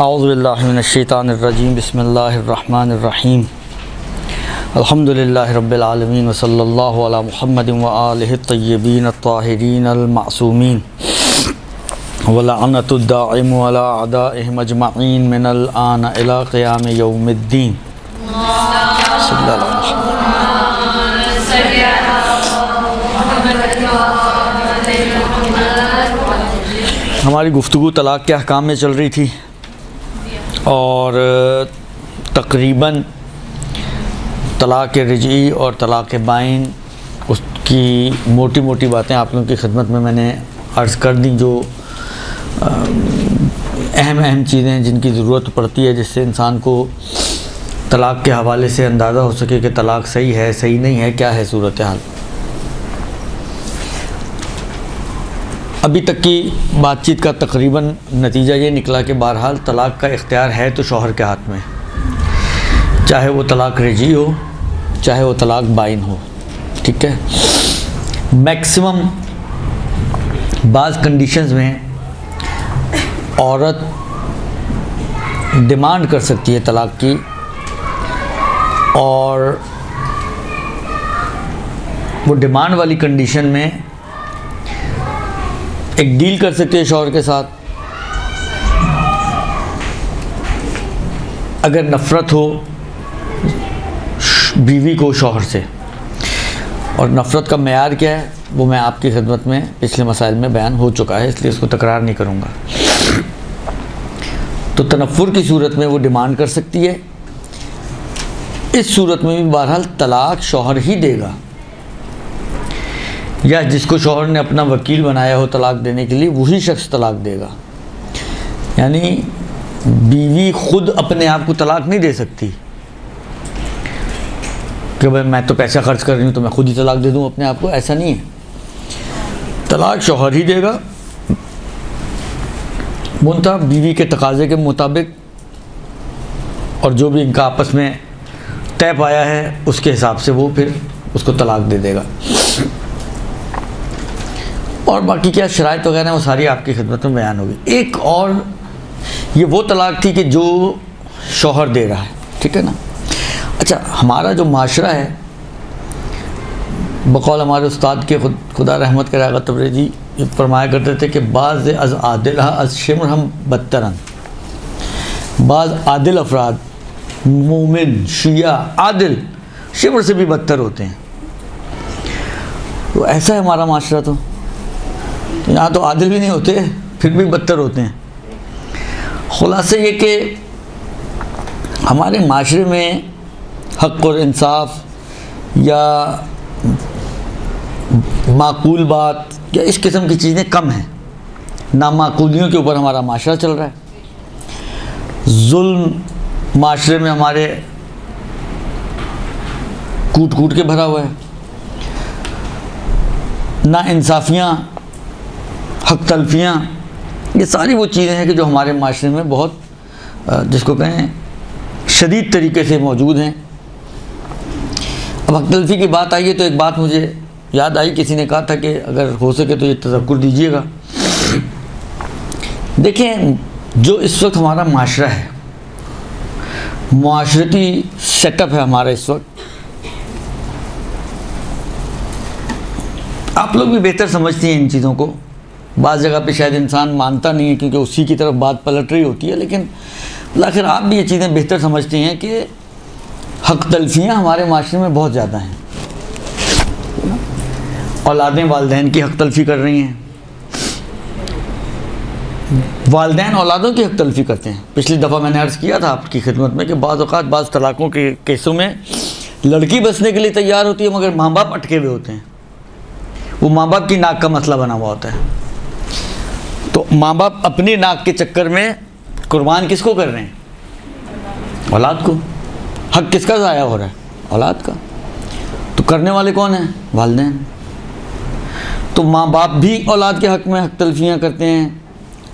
اعوذ باللہ من الشیطان الرجیم بسم اللہ الرحمن الرحیم الحمد للہ رب العالمین وصلی اللہ علی محمد وآلہ الطیبین الطاہرین المعصومین ولعنۃ الداعم علی اعدائہم اجمعین من الآن الی قیام یوم الدین صلی اللہ علیہ وسلم۔ ہماری گفتگو طلاق کے احکام میں چل رہی تھی اور تقریباً طلاق رجعی اور طلاق بائن اس کی موٹی موٹی باتیں آپ لوگوں کی خدمت میں نے عرض کر دیں، جو اہم چیزیں جن کی ضرورت پڑتی ہے جس سے انسان کو طلاق کے حوالے سے اندازہ ہو سکے کہ طلاق صحیح ہے صحیح نہیں ہے، کیا ہے صورتحال۔ ابھی تک کی بات چیت کا تقریباً نتیجہ یہ نکلا کہ بہرحال طلاق کا اختیار ہے تو شوہر کے ہاتھ میں، چاہے وہ طلاق رجعی ہو چاہے وہ طلاق بائن ہو، ٹھیک ہے۔ میکسیمم بعض کنڈیشنز میں عورت ڈیمانڈ کر سکتی ہے طلاق کی، اور وہ ڈیمانڈ والی کنڈیشن میں ایک ڈیل کر سکتے ہیں شوہر کے ساتھ۔ اگر نفرت ہو بیوی کو شوہر سے، اور نفرت کا معیار کیا ہے وہ میں آپ کی خدمت میں پچھلے مسائل میں بیان ہو چکا ہے، اس لیے اس کو تکرار نہیں کروں گا۔ تو تنفر کی صورت میں وہ ڈیمانڈ کر سکتی ہے، اس صورت میں بھی بہرحال طلاق شوہر ہی دے گا، یا جس کو شوہر نے اپنا وکیل بنایا ہو طلاق دینے کے لیے وہی شخص طلاق دے گا۔ یعنی بیوی خود اپنے آپ کو طلاق نہیں دے سکتی کہ بھائی میں تو پیسہ خرچ کر رہی ہوں تو میں خود ہی طلاق دے دوں اپنے آپ کو، ایسا نہیں ہے، طلاق شوہر ہی دے گا، منتہا بیوی کے تقاضے کے مطابق، اور جو بھی ان کا آپس میں طے پایا ہے اس کے حساب سے وہ پھر اس کو طلاق دے دے گا۔ اور باقی کیا شرائط وغیرہ وہ ساری آپ کی خدمت میں بیان ہوگی۔ ایک اور یہ وہ طلاق تھی کہ جو شوہر دے رہا ہے، ٹھیک ہے نا۔ اچھا، ہمارا جو معاشرہ ہے، بقول ہمارے استاد کے خدا رحمت کرے آغا تبریزی یہ فرمایا کرتے تھے کہ بعض از عادل از شمر ہم بدترن، بعض عادل افراد مومن شیعہ عادل شمر سے بھی بدتر ہوتے ہیں۔ تو ایسا ہے ہمارا معاشرہ، تو یہاں تو عادل بھی نہیں ہوتے پھر بھی بدتر ہوتے ہیں۔ خلاصہ یہ کہ ہمارے معاشرے میں حق اور انصاف یا معقول بات یا اس قسم کی چیزیں کم ہیں، نامعقولیوں کے اوپر ہمارا معاشرہ چل رہا ہے۔ ظلم معاشرے میں ہمارے کوٹ کوٹ کے بھرا ہوا ہے، نا انصافیاں، حق تلفیاں، یہ ساری وہ چیزیں ہیں کہ جو ہمارے معاشرے میں بہت جس کو کہیں شدید طریقے سے موجود ہیں۔ اب حق تلفی کی بات آئی ہے تو ایک بات مجھے یاد آئی، کسی نے کہا تھا کہ اگر ہو سکے تو یہ تذکر دیجیے گا۔ دیکھیں، جو اس وقت ہمارا معاشرہ ہے، معاشرتی سیٹ اپ ہے ہمارا اس وقت، آپ لوگ بھی بہتر سمجھتی ہیں ان چیزوں کو، بعض جگہ پہ شاید انسان مانتا نہیں ہے کیونکہ اسی کی طرف بات پلٹ رہی ہوتی ہے، لیکن بالآخر آپ بھی یہ چیزیں بہتر سمجھتی ہیں کہ حق تلفیاں ہمارے معاشرے میں بہت زیادہ ہیں۔ اولادیں والدین کی حق تلفی کر رہی ہیں، والدین اولادوں کی حق تلفی کرتے ہیں۔ پچھلی دفعہ میں نے عرض کیا تھا آپ کی خدمت میں کہ بعض اوقات بعض طلاقوں کے کیسوں میں لڑکی بسنے کے لیے تیار ہوتی ہے مگر ماں باپ اٹکے ہوئے ہوتے ہیں، وہ ماں باپ کی ناک کا مسئلہ بنا ہوا ہوتا ہے۔ تو ماں باپ اپنی ناک کے چکر میں قربان کس کو کر رہے ہیں؟ اولاد کو۔ حق کس کا ضائع ہو رہا ہے؟ اولاد کا۔ تو کرنے والے کون ہیں؟ والدین۔ تو ماں باپ بھی اولاد کے حق میں حق تلفیاں کرتے ہیں،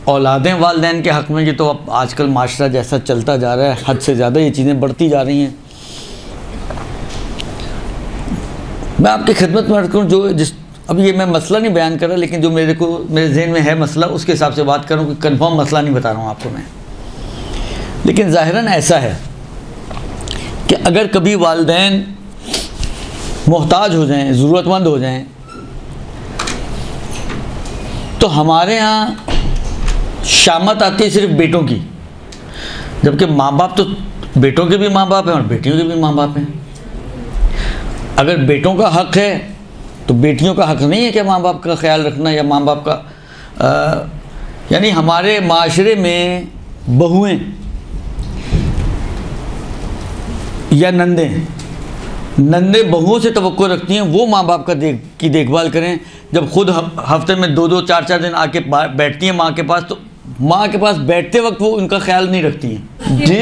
اولادیں والدین کے حق میں۔ یہ تو اب آج کل معاشرہ جیسا چلتا جا رہا ہے، حد سے زیادہ یہ چیزیں بڑھتی جا رہی ہیں۔ میں آپ کی خدمت میں عرض کروں، جو اب یہ میں مسئلہ نہیں بیان کر رہا، لیکن جو میرے ذہن میں ہے مسئلہ، اس کے حساب سے بات کروں کہ کنفرم مسئلہ نہیں بتا رہا ہوں آپ کو میں۔ لیکن ظاہراً ایسا ہے کہ اگر کبھی والدین محتاج ہو جائیں، ضرورت مند ہو جائیں، تو ہمارے ہاں شامت آتی ہے صرف بیٹوں کی، جبکہ ماں باپ تو بیٹوں کے بھی ماں باپ ہیں اور بیٹیوں کے بھی ماں باپ ہیں۔ اگر بیٹوں کا حق ہے تو بیٹیوں کا حق نہیں ہے کہ ماں باپ کا خیال رکھنا، یا ماں باپ کا یعنی ہمارے معاشرے میں بہویں یا نندیں بہوؤں سے توقع رکھتی ہیں وہ ماں باپ کی دیکھ بھال کریں، جب خود ہفتے میں 2 4 دن آ کے بیٹھتی ہیں ماں کے پاس، تو ماں کے پاس بیٹھتے وقت وہ ان کا خیال نہیں رکھتی ہیں۔ جی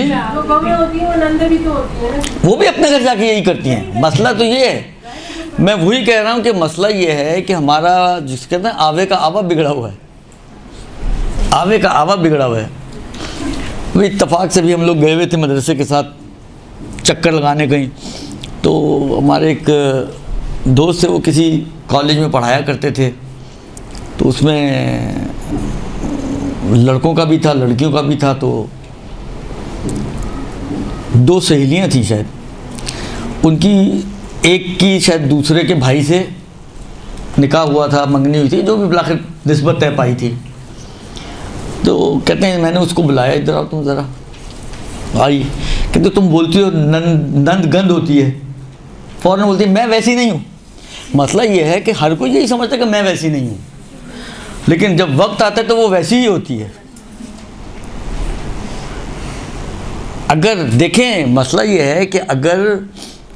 وہ بھی اپنے گھر جا کے یہی کرتی ہیں۔ مسئلہ تو یہ ہے، میں وہی کہہ رہا ہوں کہ مسئلہ یہ ہے کہ ہمارا جس کہتے ہیں آوے کا آوا بگڑا ہوا ہے، آوے کا آوا بگڑا ہوا ہے۔ وہ اتفاق سے بھی ہم لوگ گئے ہوئے تھے مدرسے کے ساتھ چکر لگانے کہیں، تو ہمارے ایک دوست سے، وہ کسی کالج میں پڑھایا کرتے تھے، تو اس میں لڑکوں کا بھی تھا لڑکیوں کا بھی تھا، تو 2 سہیلیاں تھیں شاید، ان کی ایک کی شاید دوسرے کے بھائی سے نکاح ہوا تھا، منگنی ہوئی تھی، جو بھی بالآخر نسبت طے پائی تھی۔ تو کہتے ہیں میں نے اس کو بلایا، ادھر آؤ تم ذرا، آئی، کہتے تم بولتی ہو نند گند ہوتی ہے، فوراً بولتی ہے میں ویسی نہیں ہوں۔ مسئلہ یہ ہے کہ ہر کوئی یہی سمجھتا ہے کہ میں ویسی نہیں ہوں، لیکن جب وقت آتا ہے تو وہ ویسی ہی ہوتی ہے۔ اگر دیکھیں مسئلہ یہ ہے کہ اگر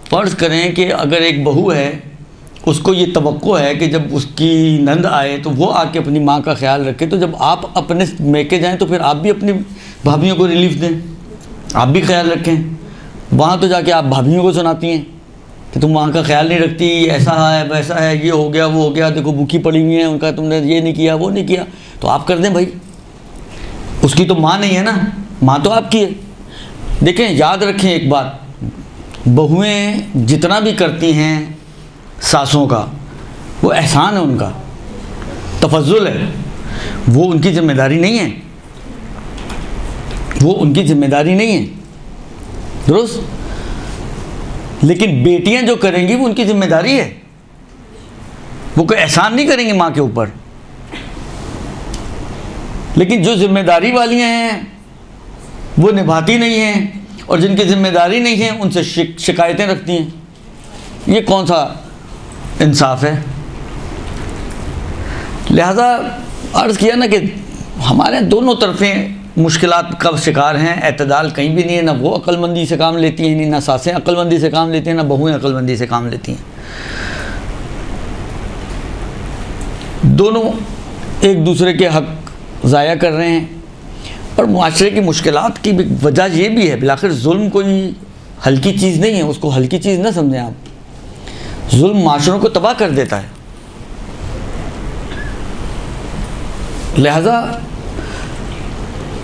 فرض کریں کہ اگر ایک بہو ہے، اس کو یہ توقع ہے کہ جب اس کی نند آئے تو وہ آ کے اپنی ماں کا خیال رکھے، تو جب آپ اپنے میکے جائیں تو پھر آپ بھی اپنی بھابھیوں کو ریلیف دیں، آپ بھی خیال رکھیں۔ وہاں تو جا کے آپ بھابھیوں کو سناتی ہیں کہ تم وہاں کا خیال نہیں رکھتی، ایسا ہے ویسا ہے، یہ ہو گیا وہ ہو گیا، دیکھو بھوکی پڑی ہوئی ہیں، ان کا تم نے یہ نہیں کیا وہ نہیں کیا، تو آپ کر دیں بھائی، اس کی تو ماں نہیں ہے نا، ماں تو آپ کی ہے۔ دیکھیں یاد رکھیں ایک بات، بہویں جتنا بھی کرتی ہیں ساسوں کا، وہ احسان ہے ان کا، تفضل ہے، وہ ان کی ذمہ داری نہیں ہے، وہ ان کی ذمہ داری نہیں ہے، درست؟ لیکن بیٹیاں جو کریں گی وہ ان کی ذمہ داری ہے، وہ کوئی احسان نہیں کریں گی ماں کے اوپر۔ لیکن جو ذمہ داری والیاں ہیں وہ نبھاتی نہیں ہیں، اور جن کی ذمہ داری نہیں ہے ان سے شکایتیں رکھتی ہیں، یہ کون سا انصاف ہے؟ لہذا عرض کیا نا کہ ہمارے دونوں طرفیں مشکلات کا شکار ہیں، اعتدال کہیں بھی نہیں ہے، نہ وہ عقل مندی سے کام لیتی ہیں، نہ ساسیں عقل مندی سے کام لیتی ہیں، نہ بہویں عقل مندی سے کام لیتی ہیں، دونوں ایک دوسرے کے حق ضائع کر رہے ہیں۔ اور معاشرے کی مشکلات کی وجہ یہ بھی ہے، بالآخر ظلم کوئی ہلکی چیز نہیں ہے، اس کو ہلکی چیز نہ سمجھیں آپ، ظلم معاشروں کو تباہ کر دیتا ہے۔ لہذا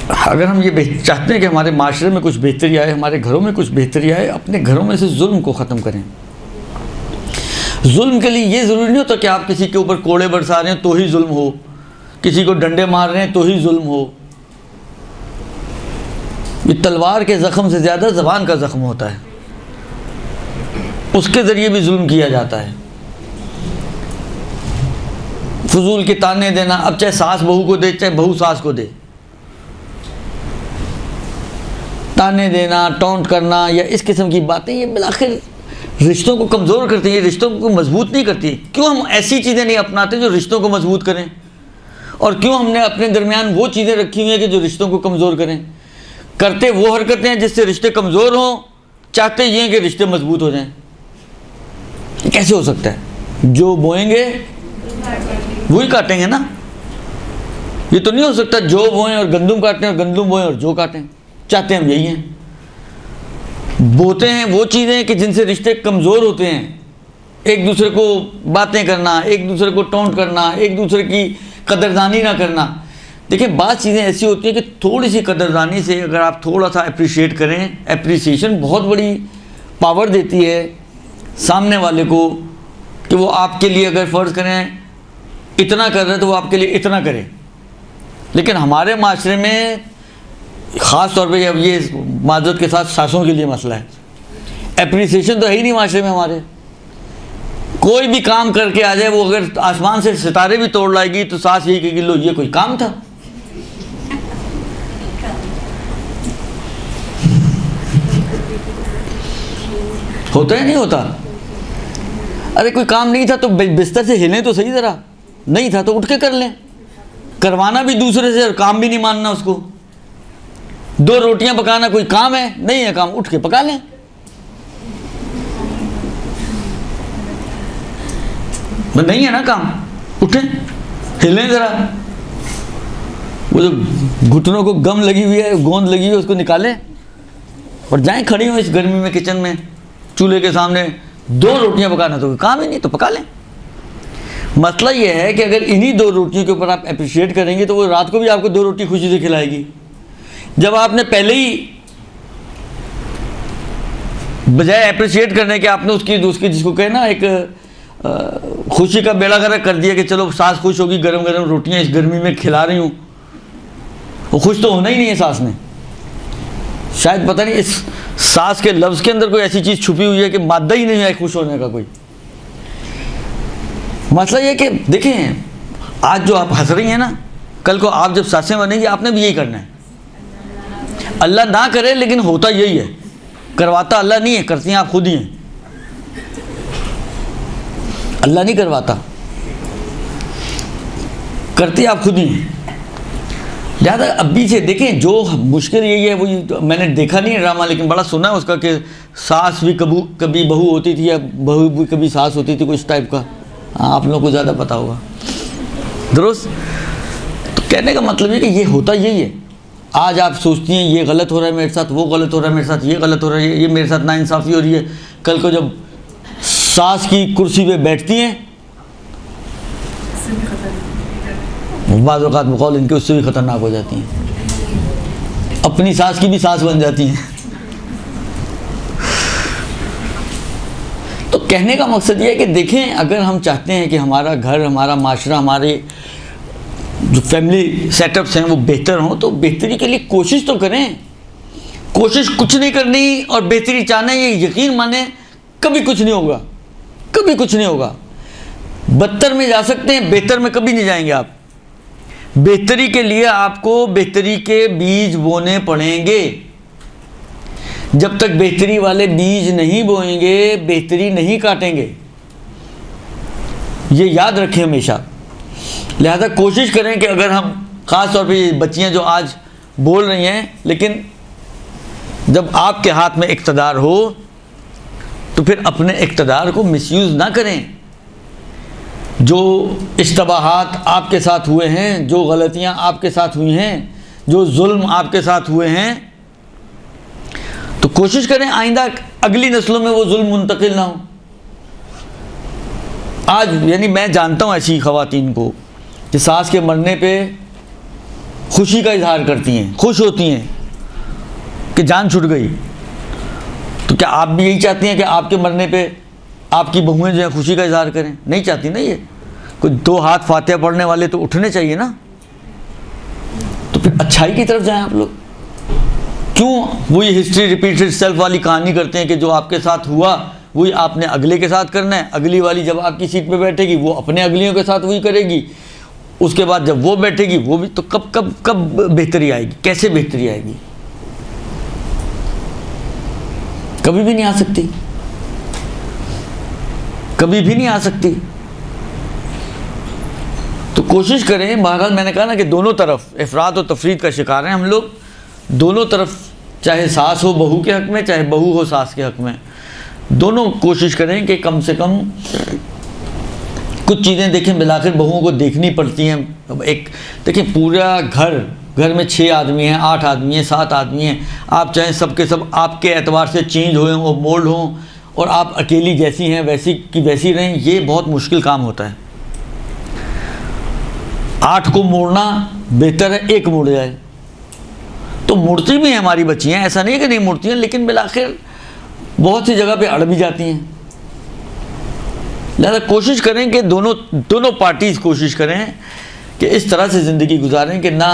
اگر ہم یہ چاہتے ہیں کہ ہمارے معاشرے میں کچھ بہتری آئے، ہمارے گھروں میں کچھ بہتری آئے، اپنے گھروں میں سے ظلم کو ختم کریں۔ ظلم کے لیے یہ ضروری نہیں ہوتا کہ آپ کسی کے اوپر کوڑے برسا رہے ہیں تو ہی ظلم ہو، کسی کو ڈنڈے مار رہے ہیں تو ہی ظلم ہو۔ یہ تلوار کے زخم سے زیادہ زبان کا زخم ہوتا ہے، اس کے ذریعے بھی ظلم کیا جاتا ہے۔ فضول کے تانے دینا، اب چاہے ساس بہو کو دے چاہے بہو ساس کو دے، تانے دینا، ٹونٹ کرنا یا اس قسم کی باتیں، یہ بالآخر رشتوں کو کمزور کرتی ہیں، یہ رشتوں کو مضبوط نہیں کرتی۔ کیوں ہم ایسی چیزیں نہیں اپناتے جو رشتوں کو مضبوط کریں، اور کیوں ہم نے اپنے درمیان وہ چیزیں رکھی ہوئی ہیں کہ جو رشتوں کو کمزور کریں؟ کرتے وہ حرکتیں ہیں جس سے رشتے کمزور ہوں، چاہتے یہ ہیں کہ رشتے مضبوط ہو جائیں۔ یہ کیسے ہو سکتا ہے؟ جو بوئیں گے وہی کاٹیں گے نا، یہ تو نہیں ہو سکتا جو بوئیں اور گندم کاٹیں اور گندم بوئیں اور جو کاٹیں۔ چاہتے ہم یہی ہیں، بوتے ہیں وہ چیزیں کہ جن سے رشتے کمزور ہوتے ہیں، ایک دوسرے کو باتیں کرنا، ایک دوسرے کو ٹونٹ کرنا، ایک دوسرے کی قدردانی نہ کرنا۔ دیکھیں بعض چیزیں ایسی ہوتی ہیں کہ تھوڑی سی قدردانی سے اگر آپ تھوڑا سا اپریشیٹ کریں، اپریسیشن بہت بڑی پاور دیتی ہے سامنے والے کو، کہ وہ آپ کے لیے اگر فرض کریں اتنا کر رہے تو وہ آپ کے لیے اتنا کرے۔ لیکن ہمارے معاشرے میں خاص طور پہ اب یہ معذرت کے ساتھ ساسوں کے لیے مسئلہ ہے. اپریسیشن تو ہے ہی نہیں معاشرے میں ہمارے. کوئی بھی کام کر کے آ جائے، وہ اگر آسمان سے ستارے بھی توڑ لائے گی تو ساس یہی کہے گی لو یہ کوئی کام تھا. ہوتا ہے نہیں ہوتا؟ ارے کوئی کام نہیں تھا تو بستر سے ہلیں تو صحیح ذرا، نہیں تھا تو اٹھ کے کر لیں. کروانا بھی دوسرے سے اور کام بھی نہیں ماننا اس کو. 2 روٹیاں پکانا کوئی کام ہے؟ نہیں ہے کام، اٹھ کے پکا لیں. نہیں ہے نا کام، اٹھیں ہلیں ذرا. وہ جو گھٹنوں کو گم لگی ہوئی ہے، گوند لگی ہوئی ہے، اس کو نکالیں اور جائیں کھڑی ہوں اس گرمی میں کچن میں چولہے کے سامنے. 2 روٹیاں پکانا تو کوئی کام ہی نہیں، تو پکا لیں. مسئلہ یہ ہے کہ اگر انہی 2 روٹیوں کے اوپر آپ اپریشیٹ کریں گے تو وہ رات کو بھی آپ کو 2 روٹی خوشی سے کھلائے گی. جب آپ نے پہلے ہی بجائے اپریشیٹ کرنے کے آپ نے اس کی جس کو کہے نا ایک خوشی کا بیڑا غرق کر دیا کہ چلو ساس خوش ہوگی، گرم گرم روٹیاں اس گرمی میں کھلا رہی ہوں. وہ خوش تو ہونا ہی نہیں ہے ساس نے. شاید پتہ نہیں اس ساس کے لفظ کے اندر کوئی ایسی چیز چھپی ہوئی ہے کہ مادہ ہی نہیں ہے خوش ہونے کا کوئی. مسئلہ یہ کہ دیکھیں آج جو آپ ہنس رہی ہیں نا، کل کو آپ جب ساسیں بنیں گی آپ نے بھی یہی کرنا ہے. اللہ نہ کرے لیکن ہوتا یہی ہے. کرواتا اللہ نہیں ہے، کرتی ہیں آپ خود ہی ہیں. اللہ نہیں کرواتا، کرتی آپ خود ہی ہیں. لہٰذا ابھی سے دیکھیں جو مشکل یہی ہے، وہ میں نے دیکھا نہیں ہے ڈرامہ لیکن بڑا سنا ہے اس کا کہ ساس بھی کبھی بہو ہوتی تھی یا بہو بھی کبھی ساس ہوتی تھی، کچھ ٹائپ کا. ہاں آپ لوگوں کو زیادہ پتہ ہوگا. درست. تو کہنے کا مطلب ہے کہ یہ ہوتا یہی ہے. آج آپ سوچتی ہیں یہ غلط ہو رہا ہے میرے ساتھ، وہ غلط ہو رہا ہے میرے ساتھ، یہ غلط ہو رہا ہے، یہ میرے ساتھ ناانصافی ہو رہی ہے. کل کو جب ساس کی کرسی پہ بیٹھتی ہیں بعض اوقات بقول ان کے اس سے بھی خطرناک ہو جاتی ہیں، اپنی ساس کی بھی ساس بن جاتی ہیں. تو کہنے کا مقصد یہ ہے کہ دیکھیں اگر ہم چاہتے ہیں کہ ہمارا گھر، ہمارا معاشرہ، ہمارے جو فیملی سیٹ اپس ہیں وہ بہتر ہوں تو بہتری کے لیے کوشش تو کریں. کوشش کچھ نہیں کرنی اور بہتری چاہنا، یہ یقین مانیں کبھی کچھ نہیں ہوگا، کبھی کچھ نہیں ہوگا. بدتر میں جا سکتے ہیں، بہتر میں کبھی نہیں جائیں گے آپ. بہتری کے لیے آپ کو بہتری کے بیج بونے پڑیں گے. جب تک بہتری والے بیج نہیں بوئیں گے بہتری نہیں کاٹیں گے. یہ یاد رکھیں ہمیشہ. لہذا کوشش کریں کہ اگر ہم خاص طور پہ یہ بچیاں جو آج بول رہی ہیں، لیکن جب آپ کے ہاتھ میں اقتدار ہو تو پھر اپنے اقتدار کو مس یوز نہ کریں. جو اشتباہات آپ کے ساتھ ہوئے ہیں، جو غلطیاں آپ کے ساتھ ہوئی ہیں، جو ظلم آپ کے ساتھ ہوئے ہیں، تو کوشش کریں آئندہ اگلی نسلوں میں وہ ظلم منتقل نہ ہو. آج یعنی میں جانتا ہوں ایسی خواتین کو کہ ساس کے مرنے پہ خوشی کا اظہار کرتی ہیں، خوش ہوتی ہیں کہ جان چھٹ گئی. تو کیا آپ بھی یہی چاہتی ہیں کہ آپ کے مرنے پہ آپ کی بہویں جو ہیں خوشی کا اظہار کریں؟ نہیں چاہتی نا. یہ کوئی 2 ہاتھ فاتحہ پڑھنے والے تو اٹھنے چاہیے نا. تو پھر اچھائی کی طرف جائیں آپ لوگ. کیوں وہی ہسٹری ریپیٹڈ سیلف والی کہانی کرتے ہیں کہ جو آپ کے ساتھ ہوا وہی آپ نے اگلے کے ساتھ کرنا ہے. اگلی والی جب آپ کی سیٹ پہ بیٹھے گی وہ اپنے اگلیوں کے ساتھ وہی کرے گی. اس کے بعد جب وہ بیٹھے گی وہ بھی. تو کب بہتری آئے گی؟ کیسے بہتری آئے گی؟ کبھی بھی نہیں آ سکتی، کبھی بھی نہیں آ سکتی. تو کوشش کریں. بہرحال میں نے کہا نا کہ دونوں طرف افراد و تفرید کا شکار ہیں ہم لوگ. دونوں طرف، چاہے ساس ہو بہو کے حق میں، چاہے بہو ہو ساس کے حق میں، دونوں کوشش کریں کہ کم سے کم کچھ چیزیں دیکھیں. بالآخر بہوؤں کو دیکھنی پڑتی ہیں. ایک دیکھیں پورا گھر میں 6 آدمی ہیں، 8 آدمی ہیں، 7 آدمی ہیں. آپ چاہیں سب کے سب آپ کے اعتبار سے چینج ہوئے ہوں، مولڈ ہوں، اور آپ اکیلی جیسی ہیں ویسی کی ویسی رہیں. یہ بہت مشکل کام ہوتا ہے. 8 کو موڑنا بہتر ہے 1 موڑ جائے. تو مڑتی بھی ہیں ہماری بچیاں، ایسا نہیں کہ نہیں مڑتی ہیں، لیکن بالآخر بہت سی جگہ پہ اڑ بھی جاتی ہیں. لہذا کوشش کریں کہ دونوں پارٹیز کوشش کریں کہ اس طرح سے زندگی گزاریں کہ نہ